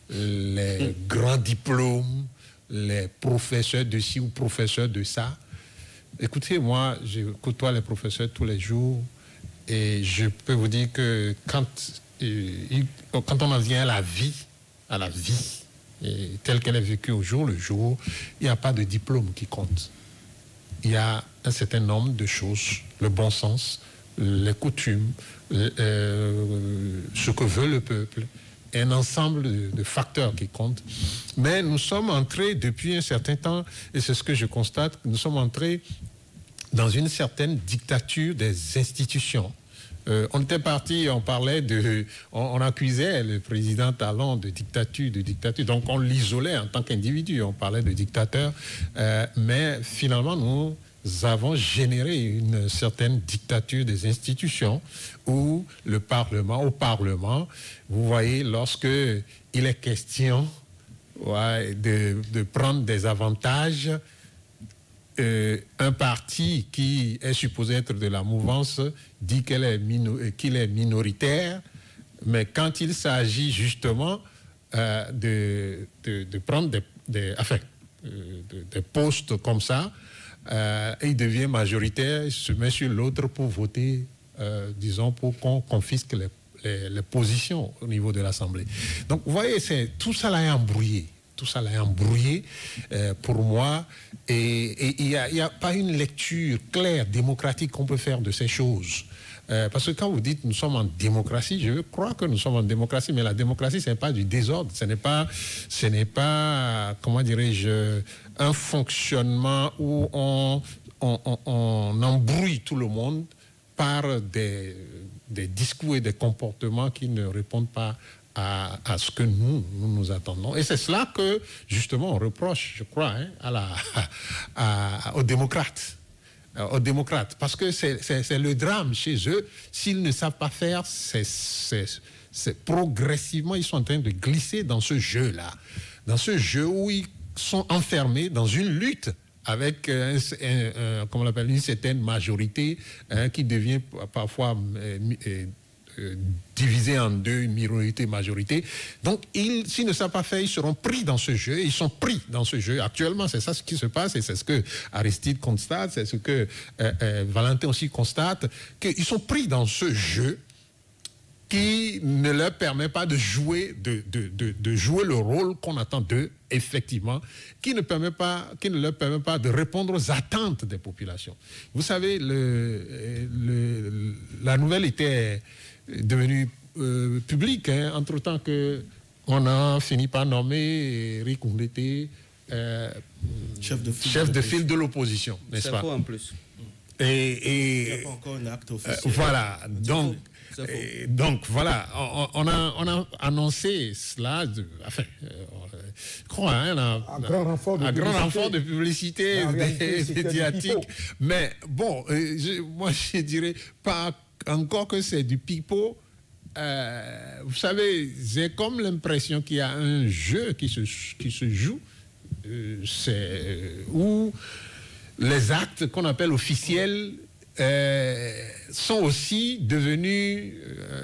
les grands diplômes, les professeurs de ci ou professeurs de ça. Écoutez, moi, je côtoie les professeurs tous les jours et je peux vous dire que quand on en vient à la vie, et telle qu'elle est vécue au jour le jour, il n'y a pas de diplôme qui compte. Il y a un certain nombre de choses, le bon sens, les coutumes, ce que veut le peuple, un ensemble de facteurs qui comptent. Mais nous sommes entrés depuis un certain temps, et c'est ce que je constate, nous sommes entrés dans une certaine dictature des institutions. On était parti, on parlait on accusait le président Talon de dictature, donc on l'isolait en tant qu'individu, on parlait de dictateur, mais finalement nous avons généré une certaine dictature des institutions où au Parlement, vous voyez, lorsque il est question de prendre des avantages, un parti qui est supposé être de la mouvance dit qu'il est minoritaire, mais quand il s'agit justement de prendre des postes comme ça, il devient majoritaire, il se met sur l'autre pour voter, disons, pour qu'on confisque les positions au niveau de l'Assemblée. Donc, vous voyez, tout ça l'a embrouillé. Tout ça l'a embrouillé pour moi. Et il n'y a pas une lecture claire, démocratique qu'on peut faire de ces choses. Parce que quand vous dites nous sommes en démocratie, je crois que nous sommes en démocratie, mais la démocratie, ce n'est pas du désordre, ce n'est pas, comment dirais-je, un fonctionnement où on embrouille tout le monde par des discours et des comportements qui ne répondent pas à ce que nous attendons. Et c'est cela que, justement, on reproche, je crois, aux démocrates. Parce que c'est le drame chez eux. S'ils ne savent pas faire, c'est progressivement, ils sont en train de glisser dans ce jeu-là. Dans ce jeu où ils sont enfermés dans une lutte avec comment on l'appelle, une certaine majorité qui devient parfois divisée en deux, une minorité-majorité. Donc, s'ils ne savent pas faire, ils seront pris dans ce jeu. Ils sont pris dans ce jeu. Actuellement, c'est ça ce qui se passe et c'est ce que Aristide constate, c'est ce que Valentin aussi constate, qu'ils sont pris dans ce jeu qui ne leur permet pas de jouer, de jouer le rôle qu'on attend d'eux, effectivement, qui ne leur permet pas de répondre aux attentes des populations. Vous savez, la nouvelle était devenue publique, entre-temps qu'on a fini par nommer Eric Oundété chef de file de l'opposition, n'est-ce pas? C'est faux en plus. Et il n'y a pas encore un acte officiel. Voilà, donc voilà, on a annoncé cela, un grand renfort de publicité médiatique. Mais bon, moi je dirais pas encore que c'est du pipeau. Vous savez, j'ai comme l'impression qu'il y a un jeu qui se joue, où les actes qu'on appelle officiels sont aussi devenus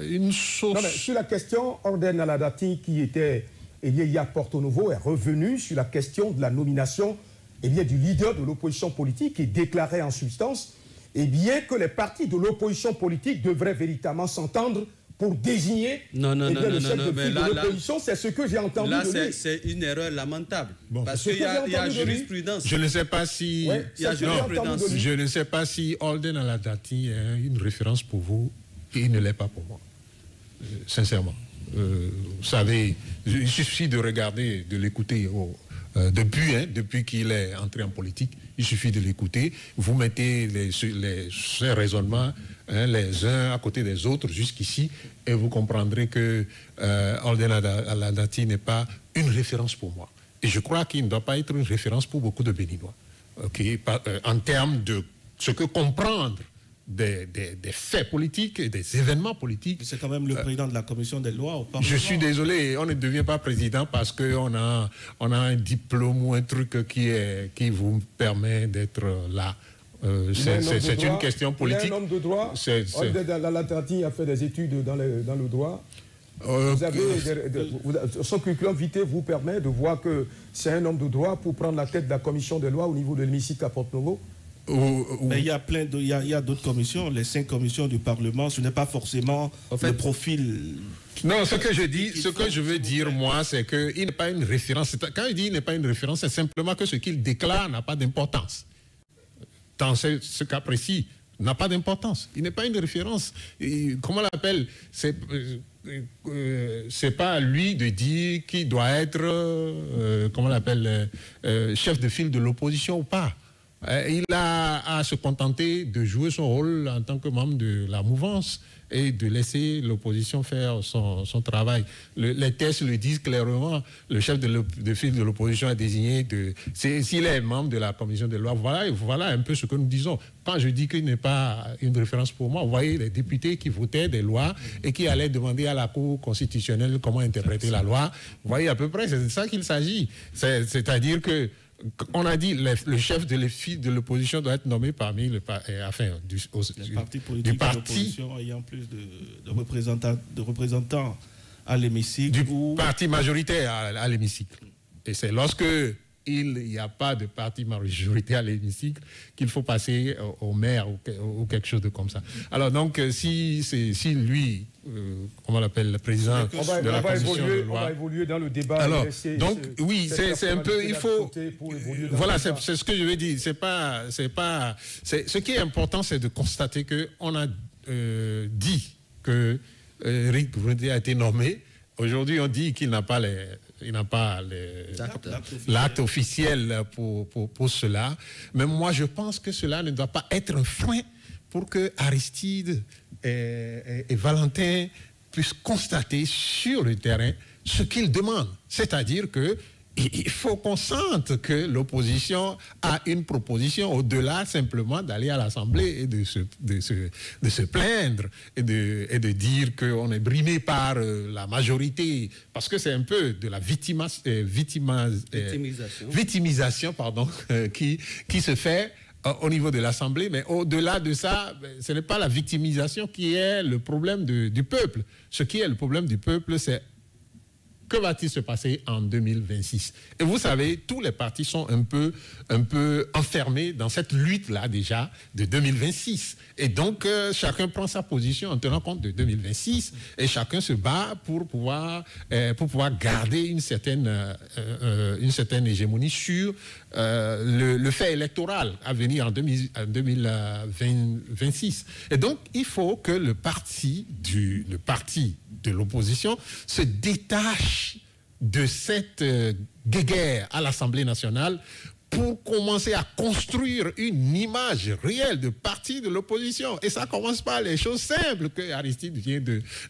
une source... Non, mais sur la question, Orden Aladati, qui était hier Porto Novo, est revenu sur la question de la nomination du leader de l'opposition politique et déclarait en substance que les partis de l'opposition politique devraient véritablement s'entendre pour désigner le chef de file de l'opposition. C'est ce que j'ai entendu de lui. Là, c'est une erreur lamentable. Bon. Parce qu'il y a jurisprudence. Je ne sais pas si... Je ne sais pas si Orden Aladati est une référence pour vous et il ne l'est pas pour moi. Sincèrement. Vous savez, il suffit de regarder, de l'écouter depuis qu'il est entré en politique. Il suffit de l'écouter. Vous mettez ces raisonnements les uns à côté des autres jusqu'ici et vous comprendrez que Orden Aladati n'est pas une référence pour moi. Et je crois qu'il ne doit pas être une référence pour beaucoup de Béninois. En termes de ce que comprendre des faits politiques et des événements politiques. C'est quand même le président de la commission des lois au Parlement. Je suis désolé, on ne devient pas président parce qu'on a un diplôme ou un truc qui vous permet d'être là. C'est une question politique. Il est un homme de droit. Aladati a fait des études dans le droit. Son curriculum vitae vous permet de voir que c'est un homme de droit pour prendre la tête de la commission des lois au niveau de l'hémicycle à Porto-Novo. Mais il y a d'autres commissions, les 5 commissions du Parlement, ce n'est pas forcément le profil. Non, ce que je veux dire, moi, c'est qu'il n'est pas une référence. Quand il dit qu'il n'est pas une référence, c'est simplement que ce qu'il déclare n'a pas d'importance. Dans ce cas précis, n'a pas d'importance. Il n'est pas une référence. Comment on l'appelle? C'est pas à lui de dire qui doit être, comment on l'appelle, chef de file de l'opposition ou pas. Il a à se contenter de jouer son rôle en tant que membre de la mouvance et de laisser l'opposition faire son travail. Les textes le disent clairement, le chef de file de l'opposition a désigné, s'il est membre de la commission des lois, voilà un peu ce que nous disons. Quand je dis qu'il n'est pas une référence pour moi, vous voyez les députés qui votaient des lois et qui allaient demander à la Cour constitutionnelle comment interpréter la loi, vous voyez à peu près, c'est de ça qu'il s'agit. C'est-à-dire que on a dit le chef de l'opposition doit être nommé parmi du parti politique de l'opposition ayant plus de représentants à l'hémicycle. Du parti majoritaire à l'hémicycle. Et c'est lorsque il n'y a pas de parti majoritaire à l'hémicycle qu'il faut passer au maire ou quelque chose de comme ça. Alors donc, si lui, comment on l'appelle, le président de la commission de loi... On va évoluer dans le débat. Alors, donc, oui, c'est un peu... Il faut... Voilà, c'est ce que je veux dire. Ce qui est important, c'est de constater qu'on a dit que Eric Brunet a été nommé. Aujourd'hui, on dit qu'il n'a pas l'acte officiel pour cela. Mais moi, je pense que cela ne doit pas être un frein pour que Aristide et Valentin puissent constater sur le terrain ce qu'ils demandent. C'est-à-dire qu'il faut qu'on sente que l'opposition a une proposition au-delà simplement d'aller à l'Assemblée et de se plaindre et de dire qu'on est brimé par la majorité, parce que c'est un peu de la victimisation qui se fait au niveau de l'Assemblée, mais au-delà de ça, ce n'est pas la victimisation qui est le problème du peuple. Ce qui est le problème du peuple, c'est que va-t-il se passer en 2026? Et vous savez, tous les partis sont un peu enfermés dans cette lutte-là déjà de 2026. Et donc, chacun prend sa position en tenant compte de 2026 et chacun se bat pour pouvoir garder une certaine hégémonie sur le fait électoral à venir en 2026. Et donc, il faut que le parti de l'opposition se détache de cette guéguerre à l'Assemblée nationale pour commencer à construire une image réelle de parti de l'opposition. Et ça commence par les choses simples que Aristide vient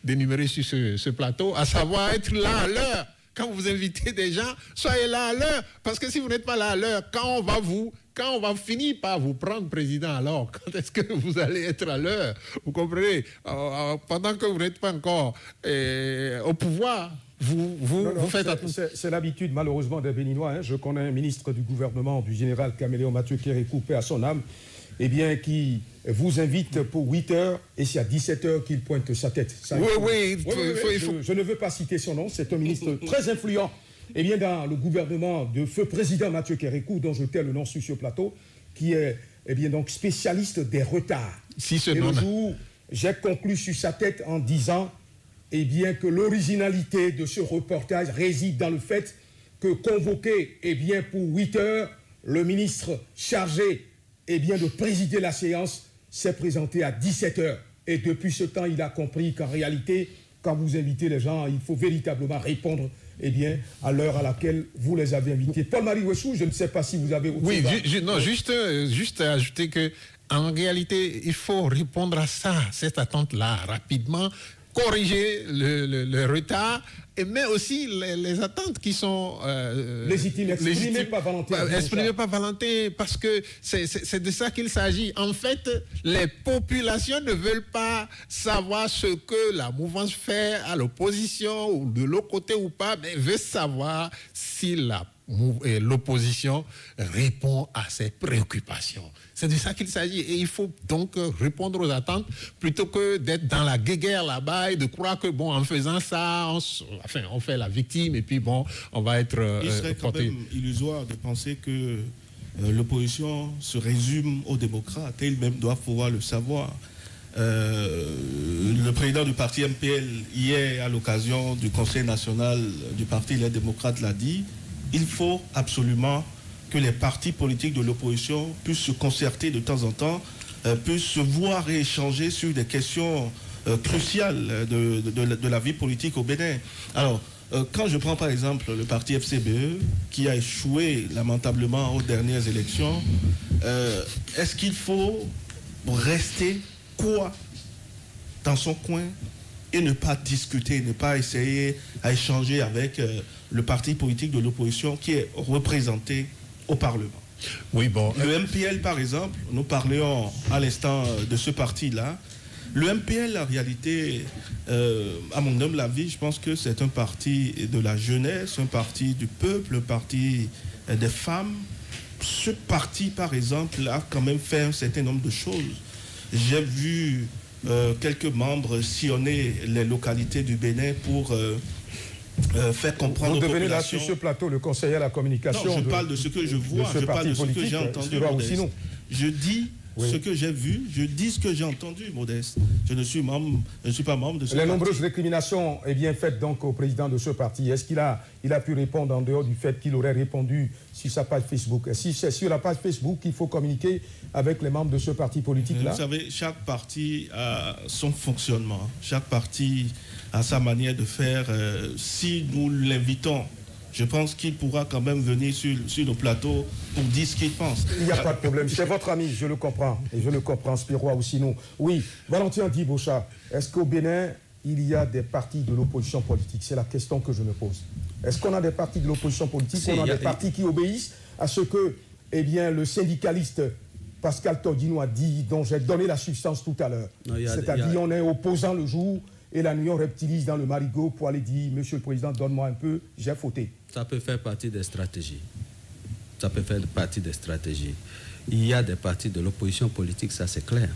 d'énumérer sur ce plateau, à savoir être là à l'heure. Quand vous invitez des gens, soyez là à l'heure. Parce que si vous n'êtes pas là à l'heure, quand on va finir par vous prendre président, alors quand est-ce que vous allez être à l'heure? Vous comprenez? Pendant que vous n'êtes pas encore au pouvoir, vous faites attention. C'est l'habitude, malheureusement, des Béninois. Je connais un ministre du gouvernement du général Caméléon Mathieu Kérékou, paix à son âme, qui vous invite pour 8 heures et c'est à 17 heures qu'il pointe sa tête. Oui. Je ne veux pas citer son nom, c'est un ministre très influent dans le gouvernement de feu président Mathieu Kérékou, dont je tais le nom sur ce plateau, qui est donc spécialiste des retards. Le jour, j'ai conclu sur sa tête en disant que l'originalité de ce reportage réside dans le fait que convoqué pour 8 heures, le ministre chargé de présider la séance s'est présenté à 17 heures. Et depuis ce temps, il a compris qu'en réalité, quand vous invitez les gens, il faut véritablement répondre à l'heure à laquelle vous les avez invités. Paul-Marie Wessou, je ne sais pas si vous avez... Juste à ajouter qu'en réalité, il faut répondre à cette attente-là rapidement, corriger le retard, mais aussi les attentes qui sont légitimes. Exprimez pas Valentin, parce que c'est de ça qu'il s'agit. En fait, les populations ne veulent pas savoir ce que la mouvance fait à l'opposition ou de l'autre côté ou pas, mais veulent savoir si l'opposition répond à ses préoccupations. C'est de ça qu'il s'agit. Et il faut donc répondre aux attentes plutôt que d'être dans la guéguerre là-bas et de croire que, en faisant ça, on fait la victime et puis, on va être... Il serait quand même illusoire de penser que l'opposition se résume aux démocrates et ils-mêmes doivent pouvoir le savoir. Le président du parti MPL, hier, à l'occasion du Conseil national du parti Les Démocrates, l'a dit, il faut absolument que les partis politiques de l'opposition puissent se concerter de temps en temps, puissent se voir et échanger sur des questions cruciales de la vie politique au Bénin. Alors, quand je prends par exemple le parti FCBE, qui a échoué lamentablement aux dernières élections, est-ce qu'il faut rester quoi dans son coin et ne pas discuter, ne pas essayer à échanger avec le parti politique de l'opposition qui est représenté au Parlement? Oui, bon. Le MPL, par exemple, nous parlions à l'instant de ce parti-là. Le MPL, en réalité, à mon humble avis, je pense que c'est un parti de la jeunesse, un parti du peuple, un parti des femmes. Ce parti, par exemple, a quand même fait un certain nombre de choses. J'ai vu quelques membres sillonner les localités du Bénin pour faire comprendre aux populations. Vous devenez là sur ce plateau le conseiller à la communication. Non, je parle de ce que je vois, je parle de ce que j'ai entendu. Je dis ce que j'ai vu, je dis ce que j'ai entendu, Modeste. Je ne suis pas membre de ce parti. Les nombreuses récriminations bien faites donc au président de ce parti. Est-ce qu'il a pu répondre en dehors du fait qu'il aurait répondu sur sa page Facebook? Si c'est sur la page Facebook qu'il faut communiquer avec les membres de ce parti politique-là? Vous savez, chaque parti a son fonctionnement. Chaque parti a sa manière de faire. Si nous l'invitons, je pense qu'il pourra quand même venir sur le plateau pour dire ce qu'il pense. Il n'y a pas de problème. C'est votre ami, je le comprends. Et je le comprends, Spiroa ou sinon. Oui, Valentin Djibocha, est-ce qu'au Bénin, il y a des partis de l'opposition politique? C'est la question que je me pose. Est-ce qu'on a des partis de l'opposition politique? On a des partis qui obéissent à ce que le syndicaliste Pascal Tordino a dit, dont j'ai donné la substance tout à l'heure. C'est-à-dire on est opposant le jour et la nuit on reptilise dans le marigot pour aller dire « Monsieur le Président, donne-moi un peu, j'ai fauté ». Ça peut faire partie des stratégies. Ça peut faire partie des stratégies. Il y a des partis de l'opposition politique, ça c'est clair.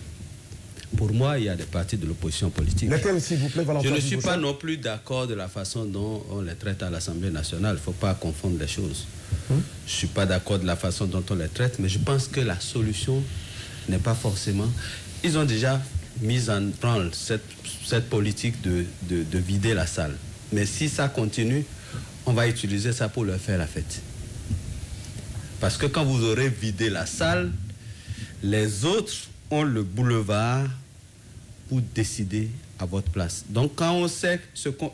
Pour moi, il y a des partis de l'opposition politique. Lesquels, s'il vous plaît, Valentin? Je ne suis pas non plus d'accord de la façon dont on les traite à l'Assemblée nationale. Il ne faut pas confondre les choses. Je ne suis pas d'accord de la façon dont on les traite, mais je pense que la solution n'est pas forcément... Ils ont déjà mis en branle cette politique de vider la salle. Mais si ça continue, on va utiliser ça pour leur faire la fête. Parce que quand vous aurez vidé la salle, les autres ont le boulevard pour décider à votre place. Donc quand on sait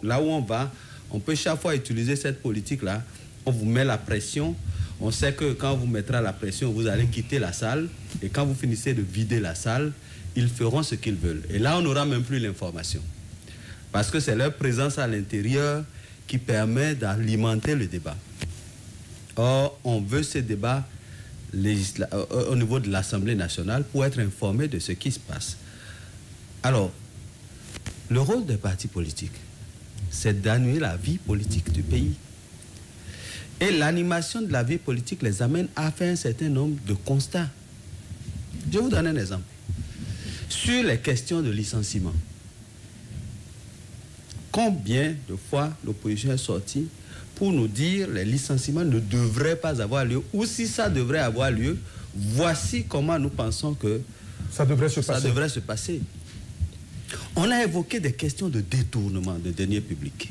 là où on va, on peut chaque fois utiliser cette politique-là. On vous met la pression. On sait que quand on vous mettra la pression, vous allez quitter la salle. Et quand vous finissez de vider la salle, ils feront ce qu'ils veulent. Et là, on n'aura même plus l'information. Parce que c'est leur présence à l'intérieur qui permet d'alimenter le débat. Or, on veut ce débat au niveau de l'Assemblée nationale pour être informé de ce qui se passe. Alors, le rôle des partis politiques, c'est d'animer la vie politique du pays. Et l'animation de la vie politique les amène à faire un certain nombre de constats. Je vous donne un exemple. Sur les questions de licenciement, combien de fois l'opposition est sortie pour nous dire que les licenciements ne devraient pas avoir lieu, ou si ça devrait avoir lieu, voici comment nous pensons que ça devrait se passer. On a évoqué des questions de détournement de deniers publics,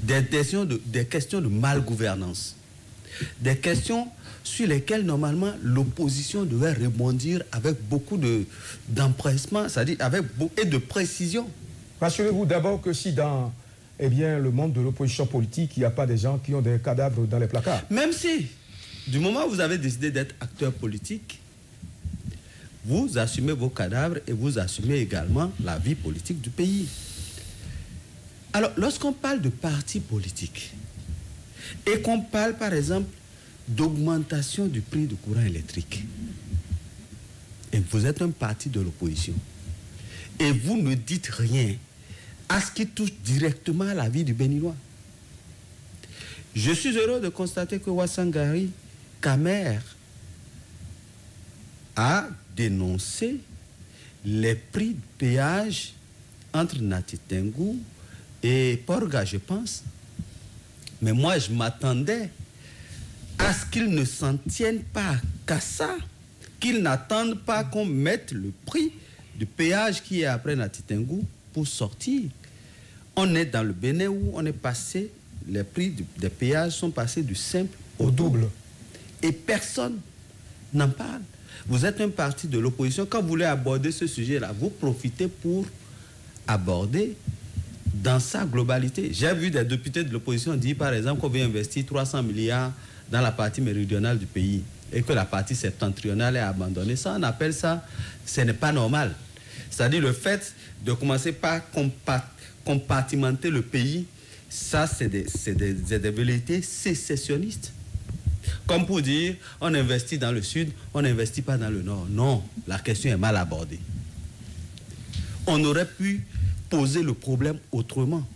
des questions de malgouvernance, des questions sur lesquelles normalement l'opposition devait rebondir avec beaucoup d'empressement, c'est-à-dire avec beaucoup de précision. Rassurez-vous d'abord que si dans le monde de l'opposition politique, il n'y a pas des gens qui ont des cadavres dans les placards. Même si, du moment où vous avez décidé d'être acteur politique, vous assumez vos cadavres et vous assumez également la vie politique du pays. Alors, lorsqu'on parle de partis politiques et qu'on parle, par exemple, d'augmentation du prix du courant électrique, et vous êtes un parti de l'opposition, et vous ne dites rien à ce qui touche directement à la vie du Béninois. Je suis heureux de constater que Wassangari Kamer a dénoncé les prix de péage entre Natitengu et Porga, je pense. Mais moi, je m'attendais à ce qu'ils ne s'en tiennent pas qu'à ça, qu'ils n'attendent pas qu'on mette le prix du péage qui est après Natitengu pour sortir. On est dans le Bénin où on est passé, les prix des péages sont passés du simple au double. Et personne n'en parle. Vous êtes un parti de l'opposition. Quand vous voulez aborder ce sujet-là, vous profitez pour aborder dans sa globalité. J'ai vu des députés de l'opposition dire, par exemple, qu'on veut investir 300 milliards dans la partie méridionale du pays et que la partie septentrionale est abandonnée. Ça, on appelle ça, ce n'est pas normal. C'est-à-dire le fait de commencer par compartimenter le pays, ça, c'est des velléités sécessionnistes. Comme pour dire, on investit dans le sud, on n'investit pas dans le nord. Non, la question est mal abordée. On aurait pu poser le problème autrement.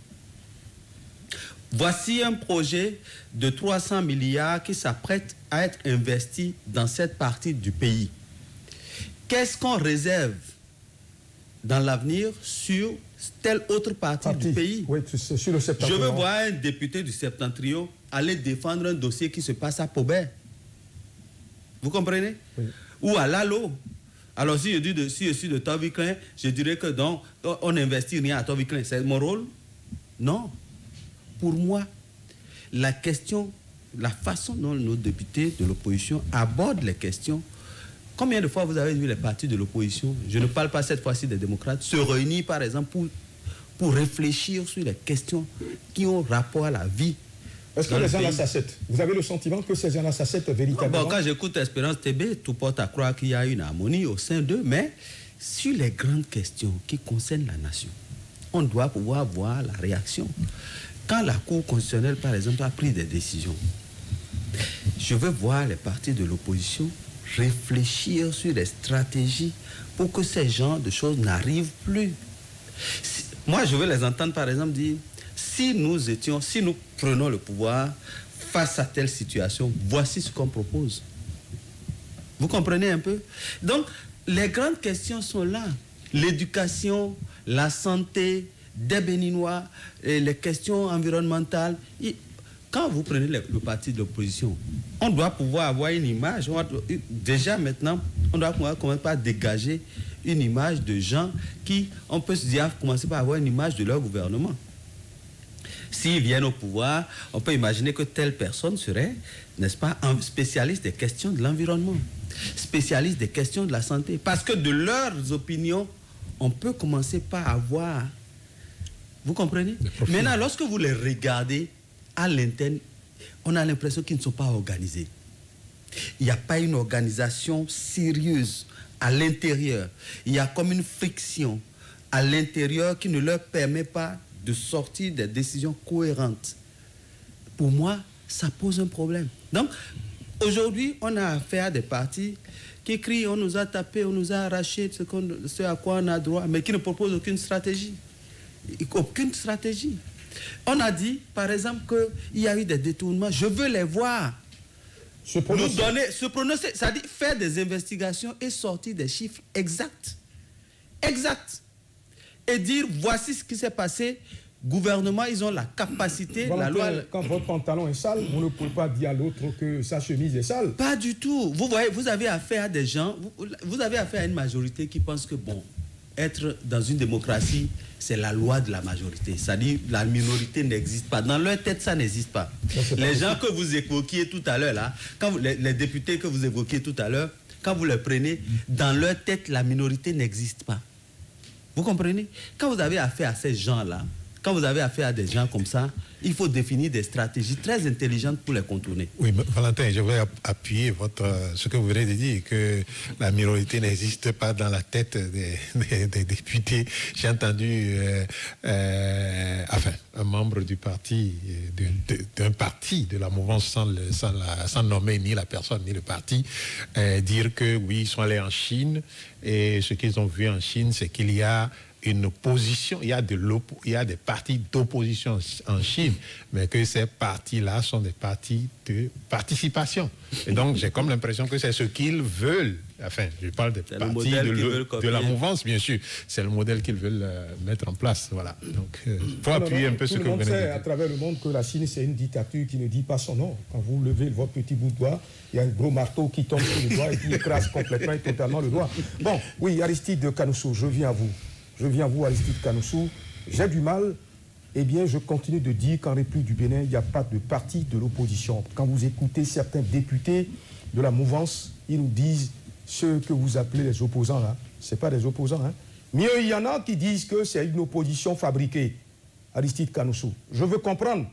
Voici un projet de 300 milliards qui s'apprête à être investi dans cette partie du pays. Qu'est-ce qu'on réserve dans l'avenir sur telle autre partie du pays? Oui, sur le septentrion. Je veux voir un député du septentrion aller défendre un dossier qui se passe à Paubert. Vous comprenez? Oui. Ou à Lalo. Alors si je suis de Toviclin, je dirais que donc, on n'investit rien à Toviclin. C'est mon rôle? Non. Pour moi, la question, la façon dont nos députés de l'opposition abordent les questions, combien de fois vous avez vu les partis de l'opposition, je ne parle pas cette fois-ci des démocrates, se réunir par exemple pour réfléchir sur les questions qui ont rapport à la vie. Est-ce que les gens-là s'acceptent? Vous avez le sentiment que ces gens-là s'acceptent véritablement? Bon, quand j'écoute Espérance TB, tout porte à croire qu'il y a une harmonie au sein d'eux, mais sur les grandes questions qui concernent la nation, on doit pouvoir voir la réaction. Quand la Cour constitutionnelle, par exemple, a pris des décisions, je veux voir les partis de l'opposition réfléchir sur des stratégies pour que ces genres de choses n'arrivent plus. Moi, je veux les entendre, par exemple, dire, si nous prenons le pouvoir face à telle situation, voici ce qu'on propose. Vous comprenez un peu? Donc, les grandes questions sont là. L'éducation, la santé des Béninois, les questions environnementales. Quand vous prenez le parti de l'opposition, on doit pouvoir avoir une image. Déjà maintenant, on doit commencer par dégager une image de gens qui, on peut se dire, commencer par avoir une image de leur gouvernement. S'ils viennent au pouvoir, on peut imaginer que telle personne serait, n'est-ce pas, un spécialiste des questions de l'environnement, spécialiste des questions de la santé. Parce que de leurs opinions, on peut commencer par avoir... Vous comprenez? Maintenant, lorsque vous les regardez à l'interne, on a l'impression qu'ils ne sont pas organisés. Il n'y a pas une organisation sérieuse à l'intérieur. Il y a comme une friction à l'intérieur qui ne leur permet pas de sortir des décisions cohérentes. Pour moi, ça pose un problème. Donc, aujourd'hui, on a affaire à des partis qui crient, on nous a tapé, on nous a arraché ce à quoi on a droit, mais qui ne proposent aucune stratégie. Aucune stratégie. On a dit, par exemple, qu'il y a eu des détournements. Je veux les voir. Se prononcer, c'est-à-dire faire des investigations et sortir des chiffres exacts. Exacts. Et dire, voici ce qui s'est passé. Gouvernement, ils ont la capacité, voilà, la loi... Quand votre pantalon est sale, vous ne pouvez pas dire à l'autre que sa chemise est sale. Pas du tout. Vous voyez, vous avez affaire à des gens, vous avez affaire à une majorité qui pense que, bon, être dans une démocratie, c'est la loi de la majorité. C'est-à-dire, la minorité n'existe pas. Dans leur tête, ça n'existe pas. Les gens que vous évoquiez tout à l'heure, là, les députés que vous évoquiez tout à l'heure, quand vous les prenez, dans leur tête, la minorité n'existe pas. Vous comprenez? Quand vous avez affaire à ces gens-là, quand vous avez affaire à des gens comme ça, il faut définir des stratégies très intelligentes pour les contourner. Oui, Valentin, je vais appuyer ce que vous venez de dire, que la minorité n'existe pas dans la tête des députés. J'ai entendu un membre du parti, d'un parti, de la mouvance sans nommer ni la personne ni le parti, dire que oui, ils sont allés en Chine et ce qu'ils ont vu en Chine, c'est qu'il y a une opposition, il y a des partis d'opposition en Chine, mais que ces partis-là sont des partis de participation. Et donc, j'ai comme l'impression que c'est ce qu'ils veulent. Enfin, je parle des partis de la mouvance, bien sûr. C'est le modèle qu'ils veulent mettre en place. Voilà. Donc, il faut appuyer un peu ce que vous venez de dire. Tout le monde sait à travers le monde que la Chine, c'est une dictature qui ne dit pas son nom. Quand vous levez votre petit bout de doigt, il y a un gros marteau qui tombe sur le doigt et qui écrase complètement et totalement le doigt. Bon, oui, Aristide Kanoussou, je viens à vous. Je viens à vous, Aristide Kanoussou. J'ai du mal, eh bien, je continue de dire qu'en République du Bénin, il n'y a pas de parti de l'opposition. Quand vous écoutez certains députés de la mouvance, ils nous disent ceux que vous appelez les opposants, là, ce n'est pas des opposants. Hein. Mieux, il y en a qui disent que c'est une opposition fabriquée. Aristide Kanoussou. Je veux comprendre.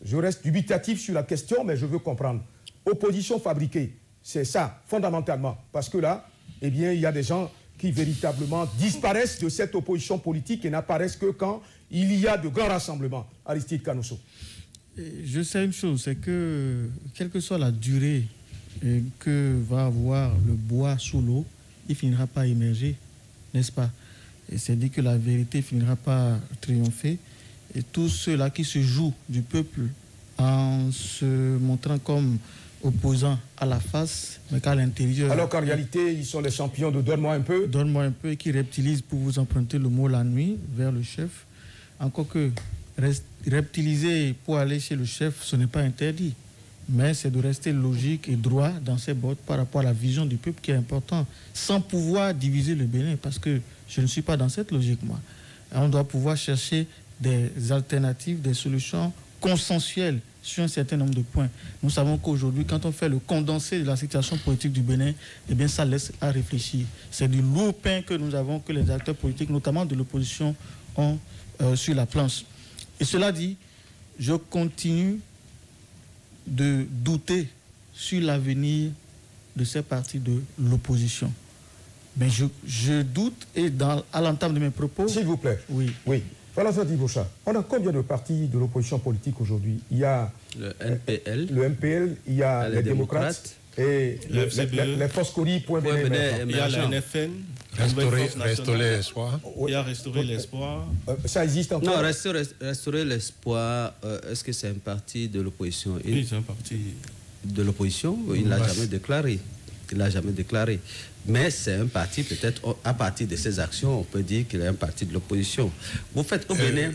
Je reste dubitatif sur la question, mais je veux comprendre. Opposition fabriquée, c'est ça, fondamentalement. Parce que là, eh bien, il y a des gens qui véritablement disparaissent de cette opposition politique et n'apparaissent que quand il y a de grands rassemblements. Aristide Kanoussou. Je sais une chose, c'est que, quelle que soit la durée que va avoir le bois sous l'eau, il ne finira pas émerger, n'est-ce pas? Et c'est dit que la vérité finira par triompher. Et tous ceux-là qui se jouent du peuple en se montrant comme opposants à la face, mais qu'à l'intérieur... Alors qu'en réalité, ils sont les champions de donne-moi un peu. Donne-moi un peu, et qui reptilisent, pour vous emprunter le mot, la nuit, vers le chef. Encore que reptiliser pour aller chez le chef, ce n'est pas interdit. Mais c'est de rester logique et droit dans ses bottes par rapport à la vision du peuple qui est important, sans pouvoir diviser le Bénin, parce que je ne suis pas dans cette logique, moi. On doit pouvoir chercher des alternatives, des solutions consensuelles sur un certain nombre de points. Nous savons qu'aujourd'hui, quand on fait le condensé de la situation politique du Bénin, eh bien, ça laisse à réfléchir. C'est du lourd pain que nous avons, que les acteurs politiques, notamment de l'opposition, ont sur la planche. Et cela dit, je continue de douter sur l'avenir de ces partis de l'opposition. Mais je doute, et à l'entame de mes propos... S'il vous plaît. Oui. Oui. Valentin Dibosha, on a combien de partis de l'opposition politique aujourd'hui? Il y a le NPL, il y a les démocrates et les Foscori. Il y a la NFN, Restaurer l'espoir. Il y a Restaurer l'espoir. Ça existe encore? Non, Restaurer l'espoir, est-ce que c'est un parti de l'opposition? Oui, c'est un parti de l'opposition. Il ne l'a jamais déclaré. Il ne l'a jamais déclaré. Mais c'est un parti, peut-être, à partir de ses actions, on peut dire qu'il est un parti de l'opposition. Vous faites au Bénin,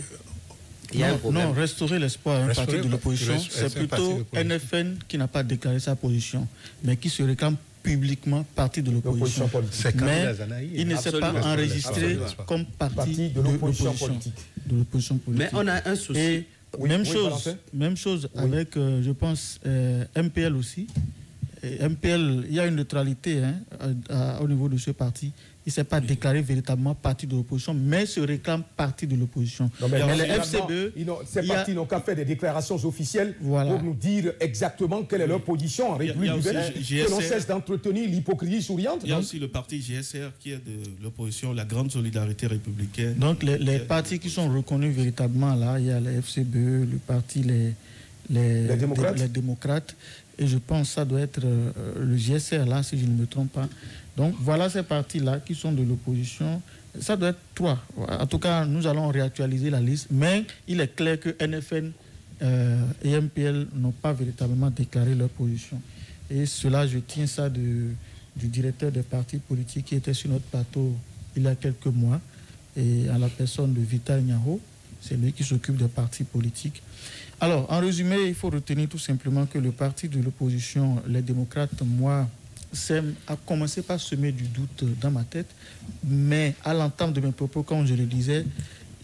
il y a un problème. Non, Restaurer l'espoir, un parti de l'opposition, c'est plutôt NFN qui n'a pas déclaré sa position, mais qui se réclame publiquement parti de l'opposition. Mais il ne s'est pas enregistré comme parti de l'opposition politique. Mais on a un souci. Et même chose avec, je pense, MPL aussi. Et MPL, il y a une neutralité au niveau de ce parti. Il ne s'est pas déclaré véritablement parti de l'opposition, mais se réclame parti de l'opposition. Mais les FCBE, ces partis n'ont qu'à faire des déclarations officielles pour nous dire exactement quelle est leur position en République du Bénin, que l'on cesse d'entretenir l'hypocrisie souriante. Il y a aussi le parti GSR qui est de l'opposition, la Grande Solidarité Républicaine. Donc les partis qui sont reconnus véritablement là, il y a les FCBE, le parti les démocrates. Et je pense que ça doit être le GSR là, si je ne me trompe pas. Donc voilà ces partis-là qui sont de l'opposition. Ça doit être 3. En tout cas, nous allons réactualiser la liste. Mais il est clair que NFN et MPL n'ont pas véritablement déclaré leur position. Et cela, je tiens ça du directeur des partis politiques qui était sur notre plateau il y a quelques mois, et à la personne de Vital Nyaho. C'est lui qui s'occupe des partis politiques. Alors, en résumé, il faut retenir tout simplement que le parti de l'opposition, les démocrates, moi, a commencé par semer du doute dans ma tête. Mais à l'entame de mes propos, comme je le disais,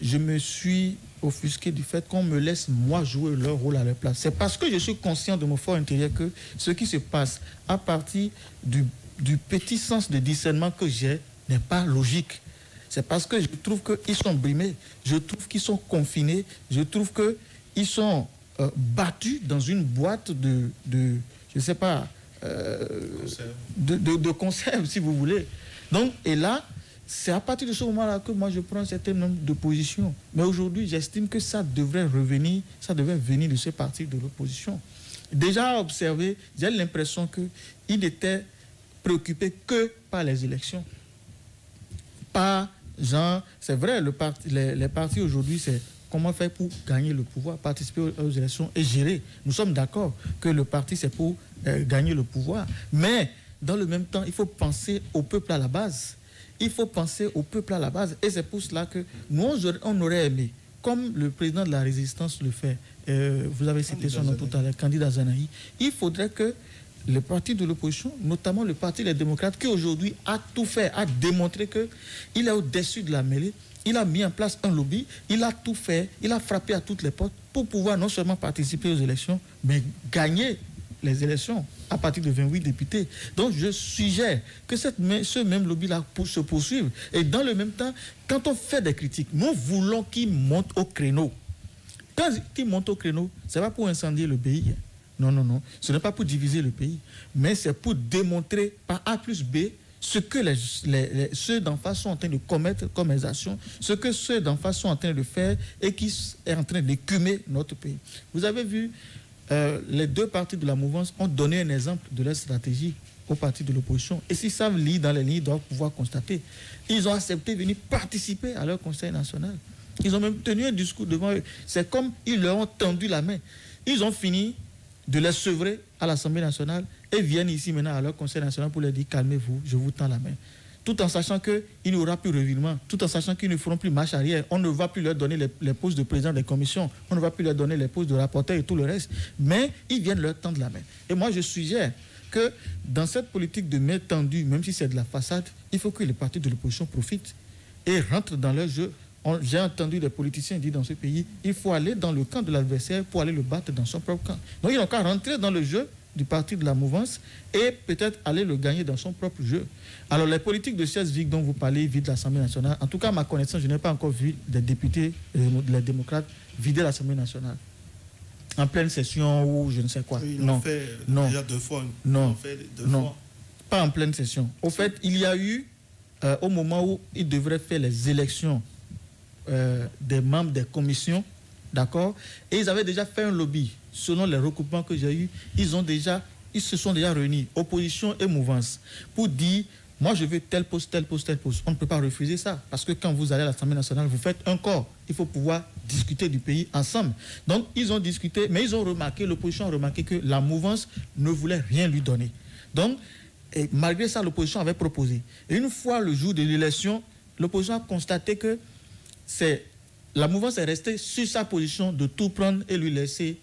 je me suis offusqué du fait qu'on me laisse, moi, jouer leur rôle à leur place. C'est parce que je suis conscient de mon fort intérieur que ce qui se passe à partir du petit sens de discernement que j'ai n'est pas logique. C'est parce que je trouve qu'ils sont brimés, je trouve qu'ils sont confinés, je trouve qu'ils sont battus dans une boîte de je ne sais pas, de conserve, si vous voulez. Donc, et là, c'est à partir de ce moment-là que moi je prends un certain nombre de positions. Mais aujourd'hui, j'estime que ça devrait venir de ce parti de l'opposition. Déjà observé, j'ai l'impression qu'il n'était préoccupé que par les élections. Pas genre, c'est vrai, les partis aujourd'hui, c'est comment faire pour gagner le pouvoir, participer aux élections et gérer. Nous sommes d'accord que le parti, c'est pour gagner le pouvoir. Mais, dans le même temps, il faut penser au peuple à la base. Il faut penser au peuple à la base. Et c'est pour cela que nous, on aurait aimé, comme le président de la Résistance le fait, vous avez cité son nom tout à l'heure, Candidat Zanahi, il faudrait que le parti de l'opposition, notamment le parti des démocrates, qui aujourd'hui a tout fait, a démontré qu'il est au-dessus de la mêlée, il a mis en place un lobby, il a tout fait, il a frappé à toutes les portes pour pouvoir non seulement participer aux élections, mais gagner les élections à partir de 28 députés. Donc je suggère que ce même lobby-là se poursuive. Et dans le même temps, quand on fait des critiques, nous voulons qu'ils montent au créneau. Quand ils montent au créneau, ce n'est pas pour incendier le pays. Non, non, non. Ce n'est pas pour diviser le pays. Mais c'est pour démontrer par A plus B ce que ceux d'en face sont en train de commettre comme actions, ce que ceux d'en face sont en train de faire et qui est en train d'écumer notre pays. Vous avez vu, les deux partis de la mouvance ont donné un exemple de leur stratégie aux partis de l'opposition. Et s'ils savent lire dans les lignes, ils doivent pouvoir constater. Ils ont accepté de venir participer à leur conseil national. Ils ont même tenu un discours devant eux. C'est comme ils leur ont tendu la main. Ils ont fini de les sevrer à l'Assemblée nationale et viennent ici maintenant à leur conseil national pour leur dire calmez-vous, je vous tends la main. Tout en sachant qu'il n'y aura plus revirement, tout en sachant qu'ils ne feront plus marche arrière. On ne va plus leur donner les postes de président des commissions, on ne va plus leur donner les postes de rapporteur et tout le reste. Mais ils viennent leur tendre la main. Et moi, je suggère que dans cette politique de main tendue, même si c'est de la façade, il faut que les partis de l'opposition profitent et rentrent dans leur jeu. J'ai entendu des politiciens dire dans ce pays, il faut aller dans le camp de l'adversaire pour aller le battre dans son propre camp. Donc il n'a qu'à rentrer dans le jeu du parti de la mouvance et peut-être aller le gagner dans son propre jeu. Alors les politiques de chaise vide dont vous parlez, vide l'Assemblée nationale, en tout cas à ma connaissance, je n'ai pas encore vu des députés, les démocrates, vider l'Assemblée nationale. En pleine session ou je ne sais quoi. Oui, non, fait non, déjà deux fois. Non, non, fois. Pas en pleine session. Au fait, il y a eu, au moment où ils devraient faire les élections des membres des commissions, d'accord, et ils avaient déjà fait un lobby. Selon les recoupements que j'ai eus, ils se sont déjà réunis, opposition et mouvance, pour dire, moi je veux tel poste, tel poste, tel poste. On ne peut pas refuser ça, parce que quand vous allez à l'Assemblée nationale, vous faites un corps. Il faut pouvoir discuter du pays ensemble. Donc ils ont discuté, mais ils ont remarqué, l'opposition a remarqué que la mouvance ne voulait rien lui donner. Donc, et malgré ça, l'opposition avait proposé. Et une fois le jour de l'élection, l'opposition a constaté que la mouvance est restée sur sa position de tout prendre et lui laisser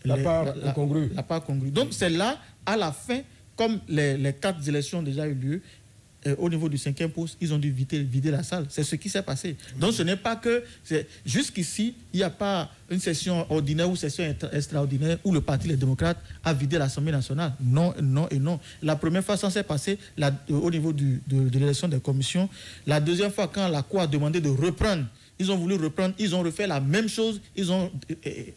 la part congrue. Donc c'est là, à la fin, comme les 4 élections ont déjà eu lieu, au niveau du 5e poste, ils ont dû vider la salle. C'est ce qui s'est passé. Donc ce n'est pas que... Jusqu'ici, il n'y a pas une session ordinaire ou session extraordinaire où le Parti Les Démocrates a vidé l'Assemblée nationale. Non, non et non. La première fois, ça s'est passé au niveau de l'élection des commissions. La deuxième fois, quand la Cour a demandé de reprendre, ils ont voulu reprendre, ils ont refait la même chose, ils ont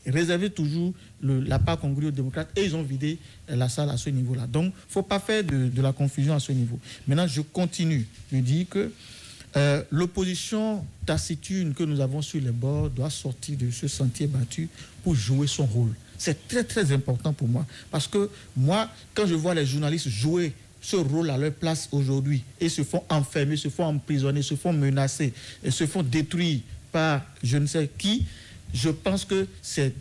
réservé toujours la part congrue aux démocrates et ils ont vidé la salle à ce niveau-là. Donc, il ne faut pas faire de la confusion à ce niveau. Maintenant, je continue de dire que l'opposition taciturne que nous avons sur les bords doit sortir de ce sentier battu pour jouer son rôle. C'est très, très important pour moi. Parce que moi, quand je vois les journalistes jouer ce rôle à leur place aujourd'hui et se font enfermer, se font emprisonner, se font menacer et se font détruire par je ne sais qui, je pense que c'est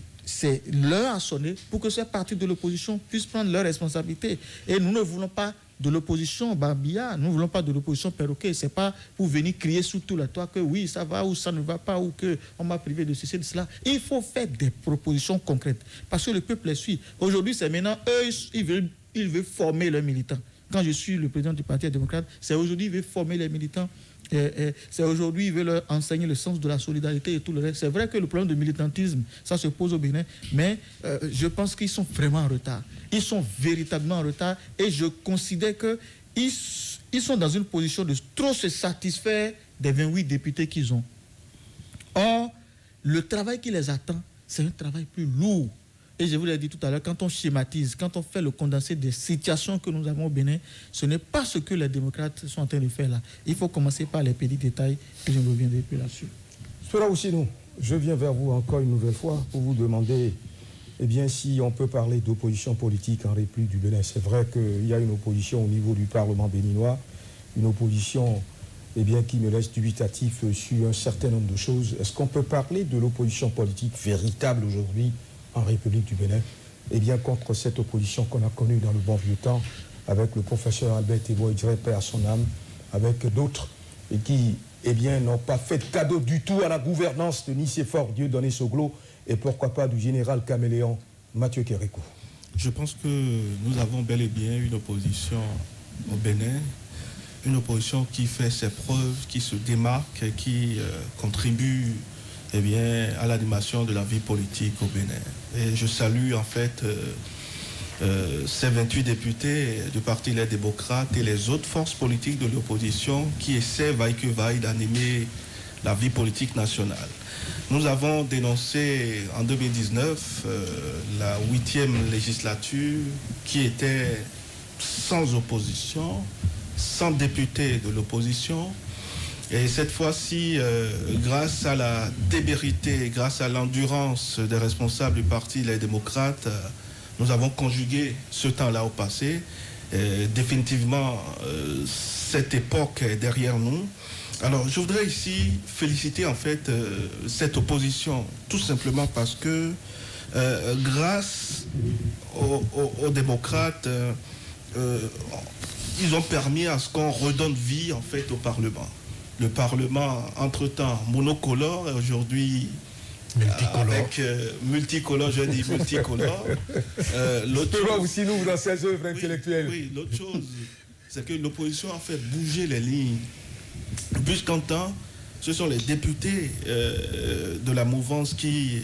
l'heure à sonner pour que ces partis de l'opposition puissent prendre leurs responsabilités. Et nous ne voulons pas de l'opposition barbillard, nous ne voulons pas de l'opposition perroquet. Ce n'est pas pour venir crier sous tout le toit que oui, ça va ou ça ne va pas ou qu'on m'a privé de ceci, de cela. Il faut faire des propositions concrètes parce que le peuple les suit. Aujourd'hui, c'est maintenant, eux, ils veulent former leurs militants. Quand je suis le président du Parti démocrate, c'est aujourd'hui qu'ils veulent former les militants. C'est aujourd'hui qu'ils veulent leur enseigner le sens de la solidarité et tout le reste. C'est vrai que le problème de militantisme, ça se pose au Bénin, mais je pense qu'ils sont vraiment en retard. Ils sont véritablement en retard et je considère qu'ils sont dans une position de trop se satisfaire des 28 députés qu'ils ont. Or, le travail qui les attend, c'est un travail plus lourd. Et je vous l'ai dit tout à l'heure, quand on schématise, quand on fait le condensé des situations que nous avons au Bénin, ce n'est pas ce que les démocrates sont en train de faire là. Il faut commencer par les petits détails et je ne reviendrai plus là-dessus. Spera Oussinou, je viens vers vous encore une nouvelle fois pour vous demander si on peut parler d'opposition politique en République du Bénin. C'est vrai qu'il y a une opposition au niveau du Parlement béninois, une opposition qui me laisse dubitatif sur un certain nombre de choses. Est-ce qu'on peut parler de l'opposition politique véritable aujourd'hui en République du Bénin, contre cette opposition qu'on a connue dans le bon vieux temps, avec le professeur Albert Thébo, paix à son âme, avec d'autres, et qui, n'ont pas fait de cadeau du tout à la gouvernance de Nicéphore Dieudonné Soglo, et pourquoi pas du général caméléon Mathieu Kérékou. Je pense que nous avons bel et bien une opposition au Bénin, une opposition qui fait ses preuves, qui se démarque, qui contribue à l'animation de la vie politique au Bénin. Et je salue en fait ces 28 députés du Parti Les Démocrates et les autres forces politiques de l'opposition qui essaient, vaille que vaille, d'animer la vie politique nationale. Nous avons dénoncé en 2019 la 8e législature qui était sans opposition, sans député de l'opposition. Et cette fois-ci, grâce à la témérité, grâce à l'endurance des responsables du parti Les Démocrates, nous avons conjugué ce temps-là au passé. Définitivement, cette époque est derrière nous. Alors, je voudrais ici féliciter en fait cette opposition, tout simplement parce que grâce aux démocrates, ils ont permis à ce qu'on redonne vie en fait au Parlement. Le Parlement, entre-temps, monocolore, et aujourd'hui multicolore. Avec multicolore, je dis multicolore. L'autre chose aussi nous dans ces œuvres intellectuelles. Oui, l'autre chose, c'est que l'opposition a fait bouger les lignes. Puisqu'en temps, ce sont les députés de la mouvance qui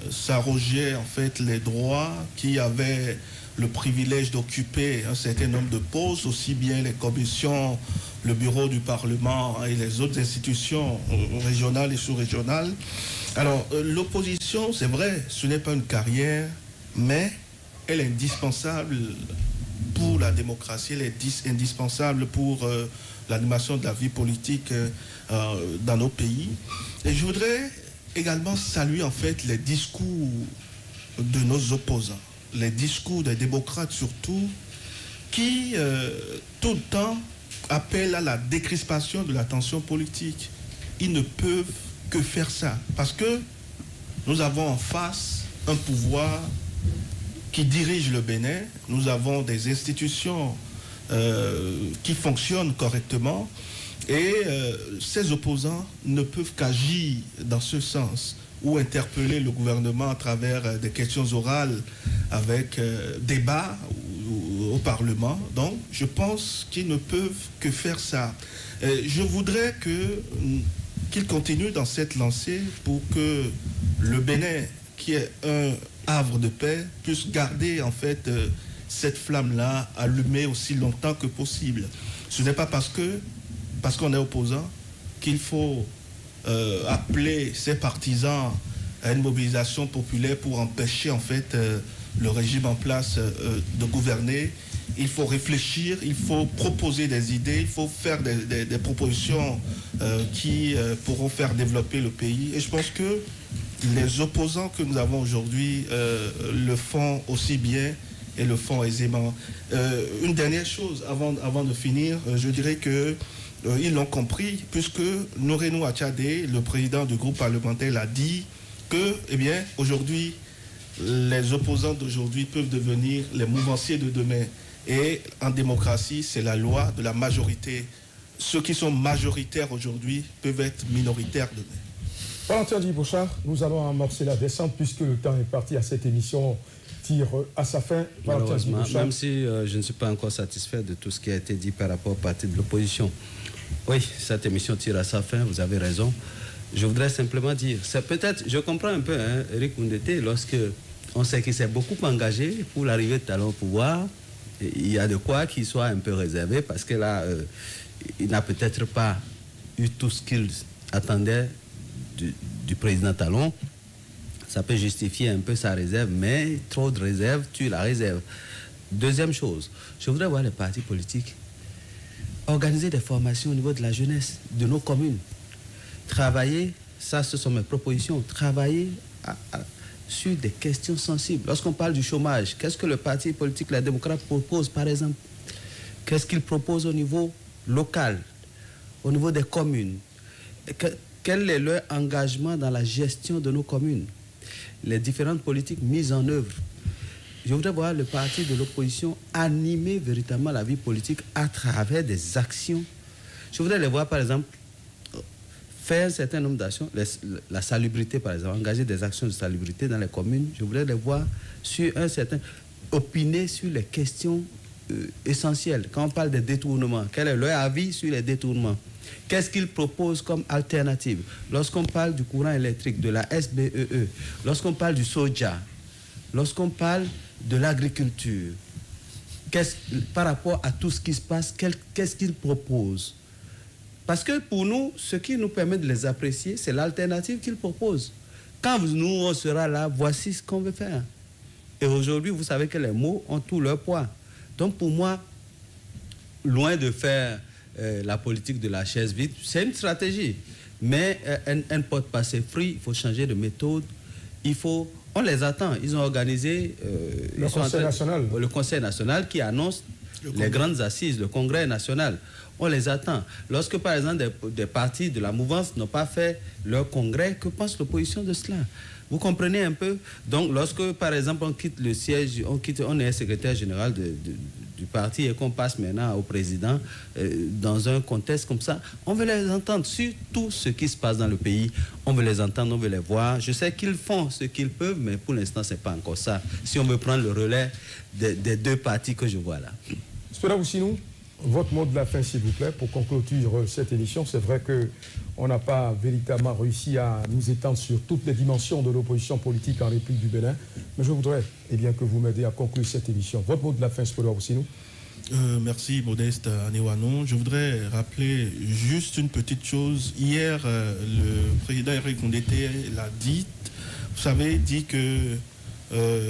s'arrogeaient en fait les droits, qui avaient le privilège d'occuper un certain nombre de postes, aussi bien les commissions, le bureau du Parlement et les autres institutions régionales et sous-régionales. Alors, l'opposition, c'est vrai, ce n'est pas une carrière, mais elle est indispensable pour la démocratie, elle est indispensable pour l'animation de la vie politique dans nos pays. Et je voudrais également saluer en fait les discours de nos opposants, les discours des démocrates surtout, qui tout le temps appellent à la décrispation de la tension politique. Ils ne peuvent que faire ça, parce que nous avons en face un pouvoir qui dirige le Bénin, nous avons des institutions qui fonctionnent correctement, et ces opposants ne peuvent qu'agir dans ce sens, ou interpeller le gouvernement à travers des questions orales avec débat au Parlement. Donc, je pense qu'ils ne peuvent que faire ça. Je voudrais qu'ils continuent dans cette lancée pour que le Bénin, qui est un havre de paix, puisse garder en fait cette flamme-là allumée aussi longtemps que possible. Ce n'est pas parce qu'on est opposant qu'il faut appeler ses partisans à une mobilisation populaire pour empêcher en fait le régime en place de gouverner. Il faut réfléchir, il faut proposer des idées, il faut faire des propositions qui pourront faire développer le pays. Et je pense que les opposants que nous avons aujourd'hui le font aussi bien et le font aisément. Une dernière chose, avant de finir, je dirais que ils l'ont compris, puisque Norénou Achadé, le président du groupe parlementaire, a dit que, eh bien, aujourd'hui, les opposants d'aujourd'hui peuvent devenir les mouvanciers de demain. Et en démocratie, c'est la loi de la majorité. Ceux qui sont majoritaires aujourd'hui peuvent être minoritaires demain. Valentin Djibochar, nous allons amorcer la descente puisque le temps est parti à cette émission tire à sa fin. Malheureusement, même si je ne suis pas encore satisfait de tout ce qui a été dit par rapport au parti de l'opposition. Oui, cette émission tire à sa fin, vous avez raison. Je voudrais simplement dire, c'est peut-être, je comprends un peu, hein, Eric Koundété, lorsque on sait qu'il s'est beaucoup engagé pour l'arrivée de Talon au pouvoir, il y a de quoi qu'il soit un peu réservé parce que là, il n'a peut-être pas eu tout ce qu'il attendait du président Talon. Ça peut justifier un peu sa réserve, mais trop de réserve tue la réserve. Deuxième chose, je voudrais voir les partis politiques organiser des formations au niveau de la jeunesse, de nos communes. Travailler, ça ce sont mes propositions, travailler sur des questions sensibles. Lorsqu'on parle du chômage, qu'est-ce que le parti politique, la démocrate, propose par exemple? Qu'est-ce qu'il propose au niveau local, au niveau des communes? Quel est leur engagement dans la gestion de nos communes? Les différentes politiques mises en œuvre. Je voudrais voir le parti de l'opposition animer véritablement la vie politique à travers des actions. Je voudrais les voir, par exemple, faire un certain nombre d'actions, la salubrité, par exemple, engager des actions de salubrité dans les communes. Je voudrais les voir sur un certain... opiner sur les questions essentielles. Quand on parle des détournements, quel est leur avis sur les détournements? Qu'est-ce qu'ils proposent comme alternative? Lorsqu'on parle du courant électrique, de la SBEE, lorsqu'on parle du soja, lorsqu'on parle de l'agriculture, par rapport à tout ce qui se passe, qu'est-ce qu'ils proposent? Parce que pour nous, ce qui nous permet de les apprécier, c'est l'alternative qu'ils proposent. Quand nous, on sera là, voici ce qu'on veut faire. Et aujourd'hui, vous savez que les mots ont tout leur poids. Donc pour moi, loin de faire la politique de la chaise vide, c'est une stratégie. Mais elle ne porte pas ses fruits, il faut changer de méthode. On les attend. Ils ont organisé le Conseil national qui annonce les grandes assises, le Congrès national. On les attend. Lorsque, par exemple, des partis de la mouvance n'ont pas fait leur congrès, que pense l'opposition de cela? Vous comprenez un peu? Donc, lorsque, par exemple, on quitte le siège, on est secrétaire général du parti et qu'on passe maintenant au président, dans un contexte comme ça, on veut les entendre sur tout ce qui se passe dans le pays. On veut les entendre, on veut les voir. Je sais qu'ils font ce qu'ils peuvent, mais pour l'instant, ce n'est pas encore ça. Si on veut prendre le relais des deux partis que je vois là. Spera Oussinou, votre mot de la fin, s'il vous plaît, pour conclure cette émission. C'est vrai qu'on n'a pas véritablement réussi à nous étendre sur toutes les dimensions de l'opposition politique en République du Bénin, mais je voudrais que vous m'aidiez à conclure cette émission. Votre mot de la fin, Spera Oussinou. Merci, Modeste Anéwanon. Je voudrais rappeler juste une petite chose. Hier, le président Eric Ndete l'a dit. Vous savez, dit que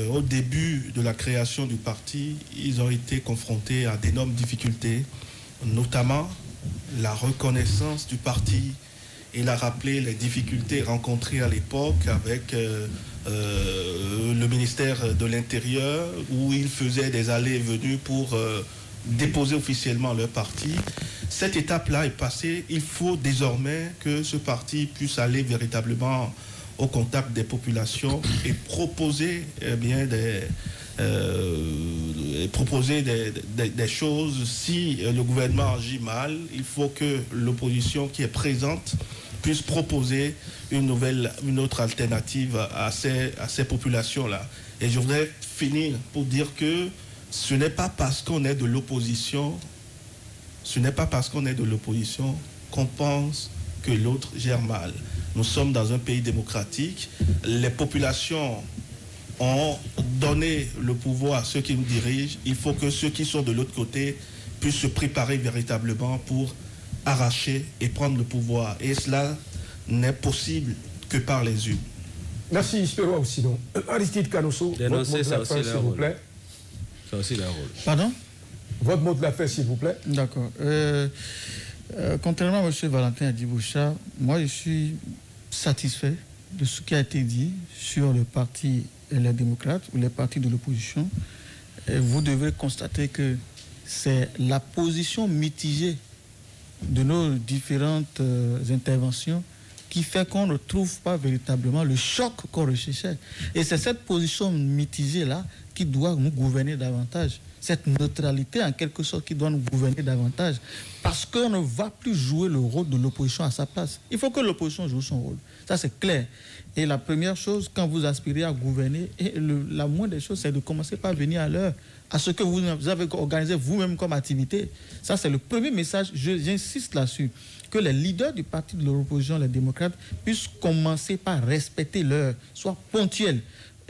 au début de la création du parti, ils ont été confrontés à d'énormes difficultés, notamment la reconnaissance du parti. Il a rappelé les difficultés rencontrées à l'époque avec le ministère de l'Intérieur, où ils faisaient des allées et venues pour déposer officiellement leur parti. Cette étape-là est passée. Il faut désormais que ce parti puisse aller véritablement au contact des populations et proposer des choses. Si le gouvernement agit mal, il faut que l'opposition qui est présente puisse proposer une autre alternative à ces populations-là. Et je voudrais finir pour dire que ce n'est pas parce qu'on est de l'opposition, qu'on pense que l'autre gère mal. Nous sommes dans un pays démocratique. Les populations ont donné le pouvoir à ceux qui nous dirigent. Il faut que ceux qui sont de l'autre côté puissent se préparer véritablement pour arracher et prendre le pouvoir. Et cela n'est possible que par les urnes. Merci, Spera Oussinou. Aristide Canosso, votre mot de la fin, s'il vous plaît. C'est aussi leur rôle. Pardon? Votre mot de la fin, s'il vous plaît. D'accord. Contrairement à M. Valentin Adiboucha, moi je suis satisfait de ce qui a été dit sur le parti Les Démocrates ou les partis de l'opposition. Vous devez constater que c'est la position mitigée de nos différentes interventions qui fait qu'on ne trouve pas véritablement le choc qu'on recherchait. Et c'est cette position mitigée-là qui doit nous gouverner davantage. Cette neutralité, en quelque sorte, qui doit nous gouverner davantage. Parce qu'on ne va plus jouer le rôle de l'opposition à sa place. Il faut que l'opposition joue son rôle. Ça, c'est clair. Et la première chose, quand vous aspirez à gouverner, la moindre des choses, c'est de commencer par venir à l'heure, à ce que vous avez organisé vous-même comme activité. Ça, c'est le premier message. J'insiste là-dessus. Que les leaders du parti de l'opposition, les démocrates, puissent commencer par respecter l'heure, soient ponctuels.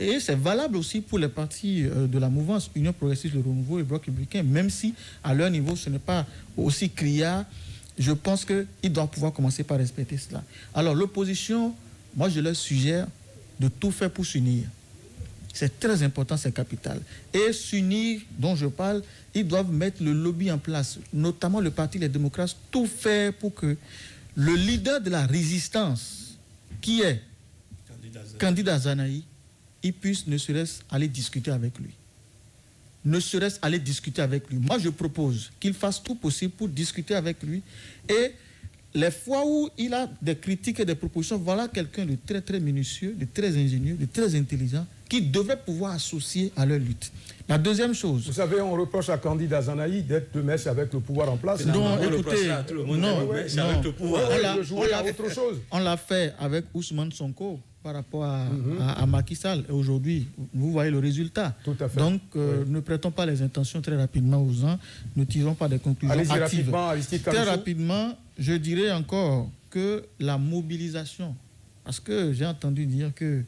Et c'est valable aussi pour les partis de la mouvance Union progressiste, le Renouveau et Bloc républicain, même si à leur niveau ce n'est pas aussi criard, je pense qu'ils doivent pouvoir commencer par respecter cela. Alors l'opposition, moi je leur suggère de tout faire pour s'unir. C'est très important, c'est capital. Et s'unir, dont je parle, ils doivent mettre le lobby en place, notamment le parti des démocrates, tout faire pour que le leader de la résistance, qui est candidat Zanaï, il puisse ne serait-ce aller discuter avec lui. Moi, je propose qu'il fasse tout possible pour discuter avec lui. Et les fois où il a des critiques et des propositions, voilà quelqu'un de très, très minutieux, de très ingénieux, de très intelligent, qui devrait pouvoir associer à leur lutte. La deuxième chose... Vous savez, on reproche à candidat Zanaï d'être de mèche avec le pouvoir en place. Non, écoutez, tout le monde avec le pouvoir. On l'a fait avec Ousmane Sonko par rapport à Macky Sall. Et aujourd'hui, vous voyez le résultat. Tout à fait. Donc, ne prêtons pas les intentions très rapidement aux gens. Ne tirons pas des conclusions actives. Très rapidement, je dirais encore que la mobilisation, parce que j'ai entendu dire que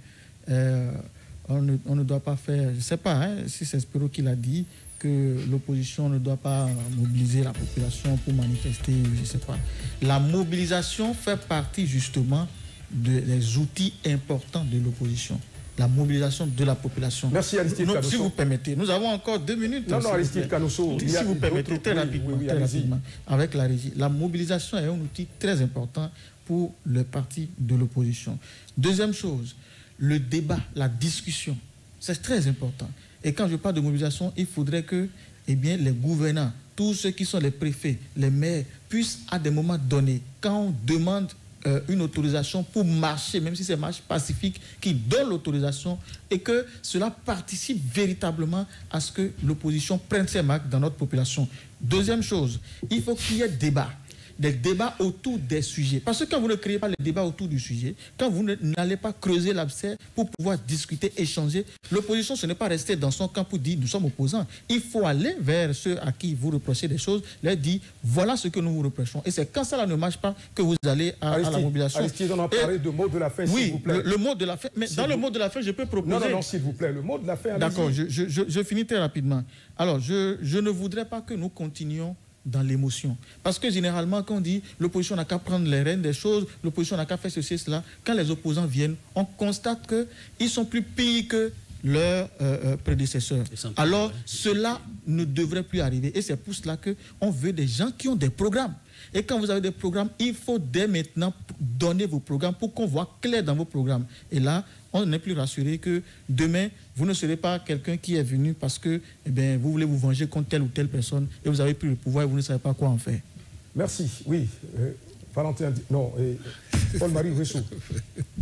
on ne doit pas faire, je ne sais pas si c'est Spero qui l'a dit, que l'opposition ne doit pas mobiliser la population pour manifester, je ne sais pas. La mobilisation fait partie justement des outils importants de l'opposition. La mobilisation de la population. Merci Aristide Canosso. Si vous permettez, nous avons encore 2 minutes. Non, Aristide Canosso. Si vous permettez, très rapidement, avec la régie. La mobilisation est un outil très important pour le parti de l'opposition. Deuxième chose, le débat, la discussion, c'est très important. Et quand je parle de mobilisation, il faudrait que les gouvernants, tous ceux qui sont les préfets, les maires, puissent à des moments donnés, quand on demande une autorisation pour marcher, même si c'est marche pacifique, qui donne l'autorisation et que cela participe véritablement à ce que l'opposition prenne ses marques dans notre population. Deuxième chose, il faut qu'il y ait des débats autour des sujets. Parce que quand vous ne créez pas les débats autour du sujet, quand vous n'allez pas creuser l'abcès pour pouvoir discuter, échanger, l'opposition, ce n'est pas rester dans son camp pour dire nous sommes opposants. Il faut aller vers ceux à qui vous reprochez des choses, leur dire voilà ce que nous vous reprochons. Et c'est quand ça ne marche pas que vous allez à la mobilisation. Aristide, on a parlé de mot de la fin, s'il vous plaît. Oui, le mot de la fin. Mais dans le mot de la fin, je peux proposer... Non, s'il vous plaît, le mot de la fin. D'accord, je finis très rapidement. Alors, je ne voudrais pas que nous continuions dans l'émotion. Parce que généralement, quand on dit l'opposition n'a qu'à prendre les rênes des choses, l'opposition n'a qu'à faire ceci et cela, quand les opposants viennent, on constate qu'ils sont plus pires que leurs prédécesseurs. Alors, cela ne devrait plus arriver. Et c'est pour cela qu'on veut des gens qui ont des programmes. Et quand vous avez des programmes, il faut dès maintenant donner vos programmes pour qu'on voit clair dans vos programmes. Et là, on n'est plus rassuré que demain, vous ne serez pas quelqu'un qui est venu parce que vous voulez vous venger contre telle ou telle personne et vous avez pris le pouvoir et vous ne savez pas quoi en faire. Merci. Oui. Valentin, non, Paul-Marie Wessou.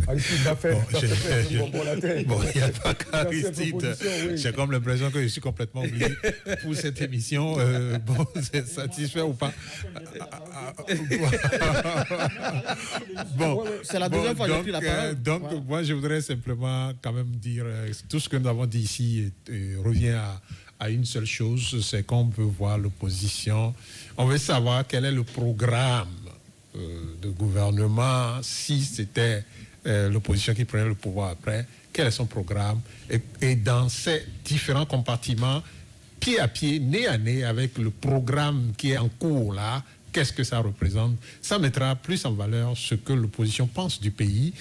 Aristide va faire. Bon, il n'y a pas qu'Aristide. J'ai comme l'impression que je suis complètement oublié pour cette émission. Bon, c'est satisfait ou pas? Bon, c'est la deuxième fois que j'ai pris la parole. Donc, moi, je voudrais simplement quand même dire tout ce que nous avons dit ici revient à une seule chose, c'est qu'on veut voir l'opposition. On veut savoir quel est le programme de gouvernement, si c'était l'opposition qui prenait le pouvoir après, quel est son programme, et dans ces différents compartiments, pied à pied, nez à nez, avec le programme qui est en cours là, qu'est-ce que ça représente? Ça mettra plus en valeur ce que l'opposition pense du pays,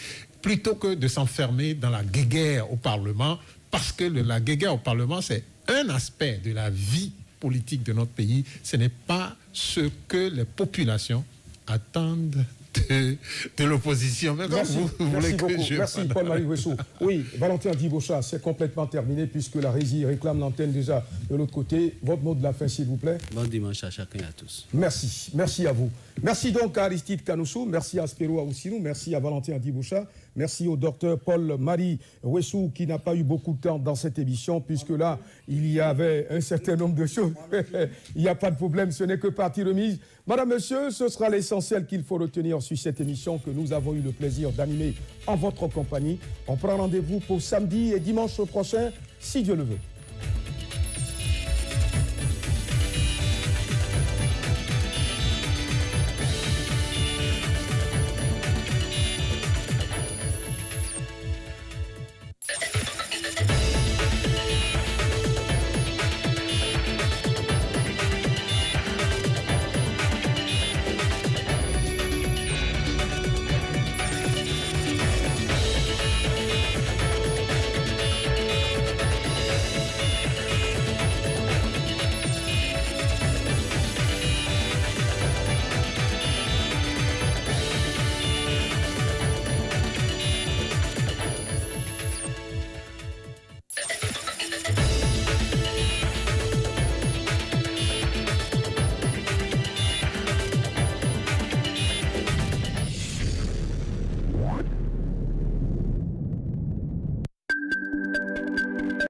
plutôt que de s'enfermer dans la guéguerre au Parlement, parce que la guéguerre au Parlement, c'est un aspect de la vie politique de notre pays, ce n'est pas ce que les populations attendent de l'opposition. Merci beaucoup. Merci Paul-Marie Wessou. Oui, Valentin Dibochat, c'est complètement terminé puisque la régie réclame l'antenne déjà de l'autre côté. Votre mot de la fin, s'il vous plaît. Bon dimanche à chacun et à tous. Merci. Merci à vous. Merci donc à Aristide Canosso, merci à Spero Aoussinou, merci à Valentin Dibochat, merci au docteur Paul-Marie Wessou qui n'a pas eu beaucoup de temps dans cette émission puisque là, il y avait un certain nombre de choses. Il n'y a pas de problème, ce n'est que partie remise. Madame, Monsieur, ce sera l'essentiel qu'il faut retenir sur cette émission que nous avons eu le plaisir d'animer en votre compagnie. On prend rendez-vous pour samedi et dimanche prochain, si Dieu le veut.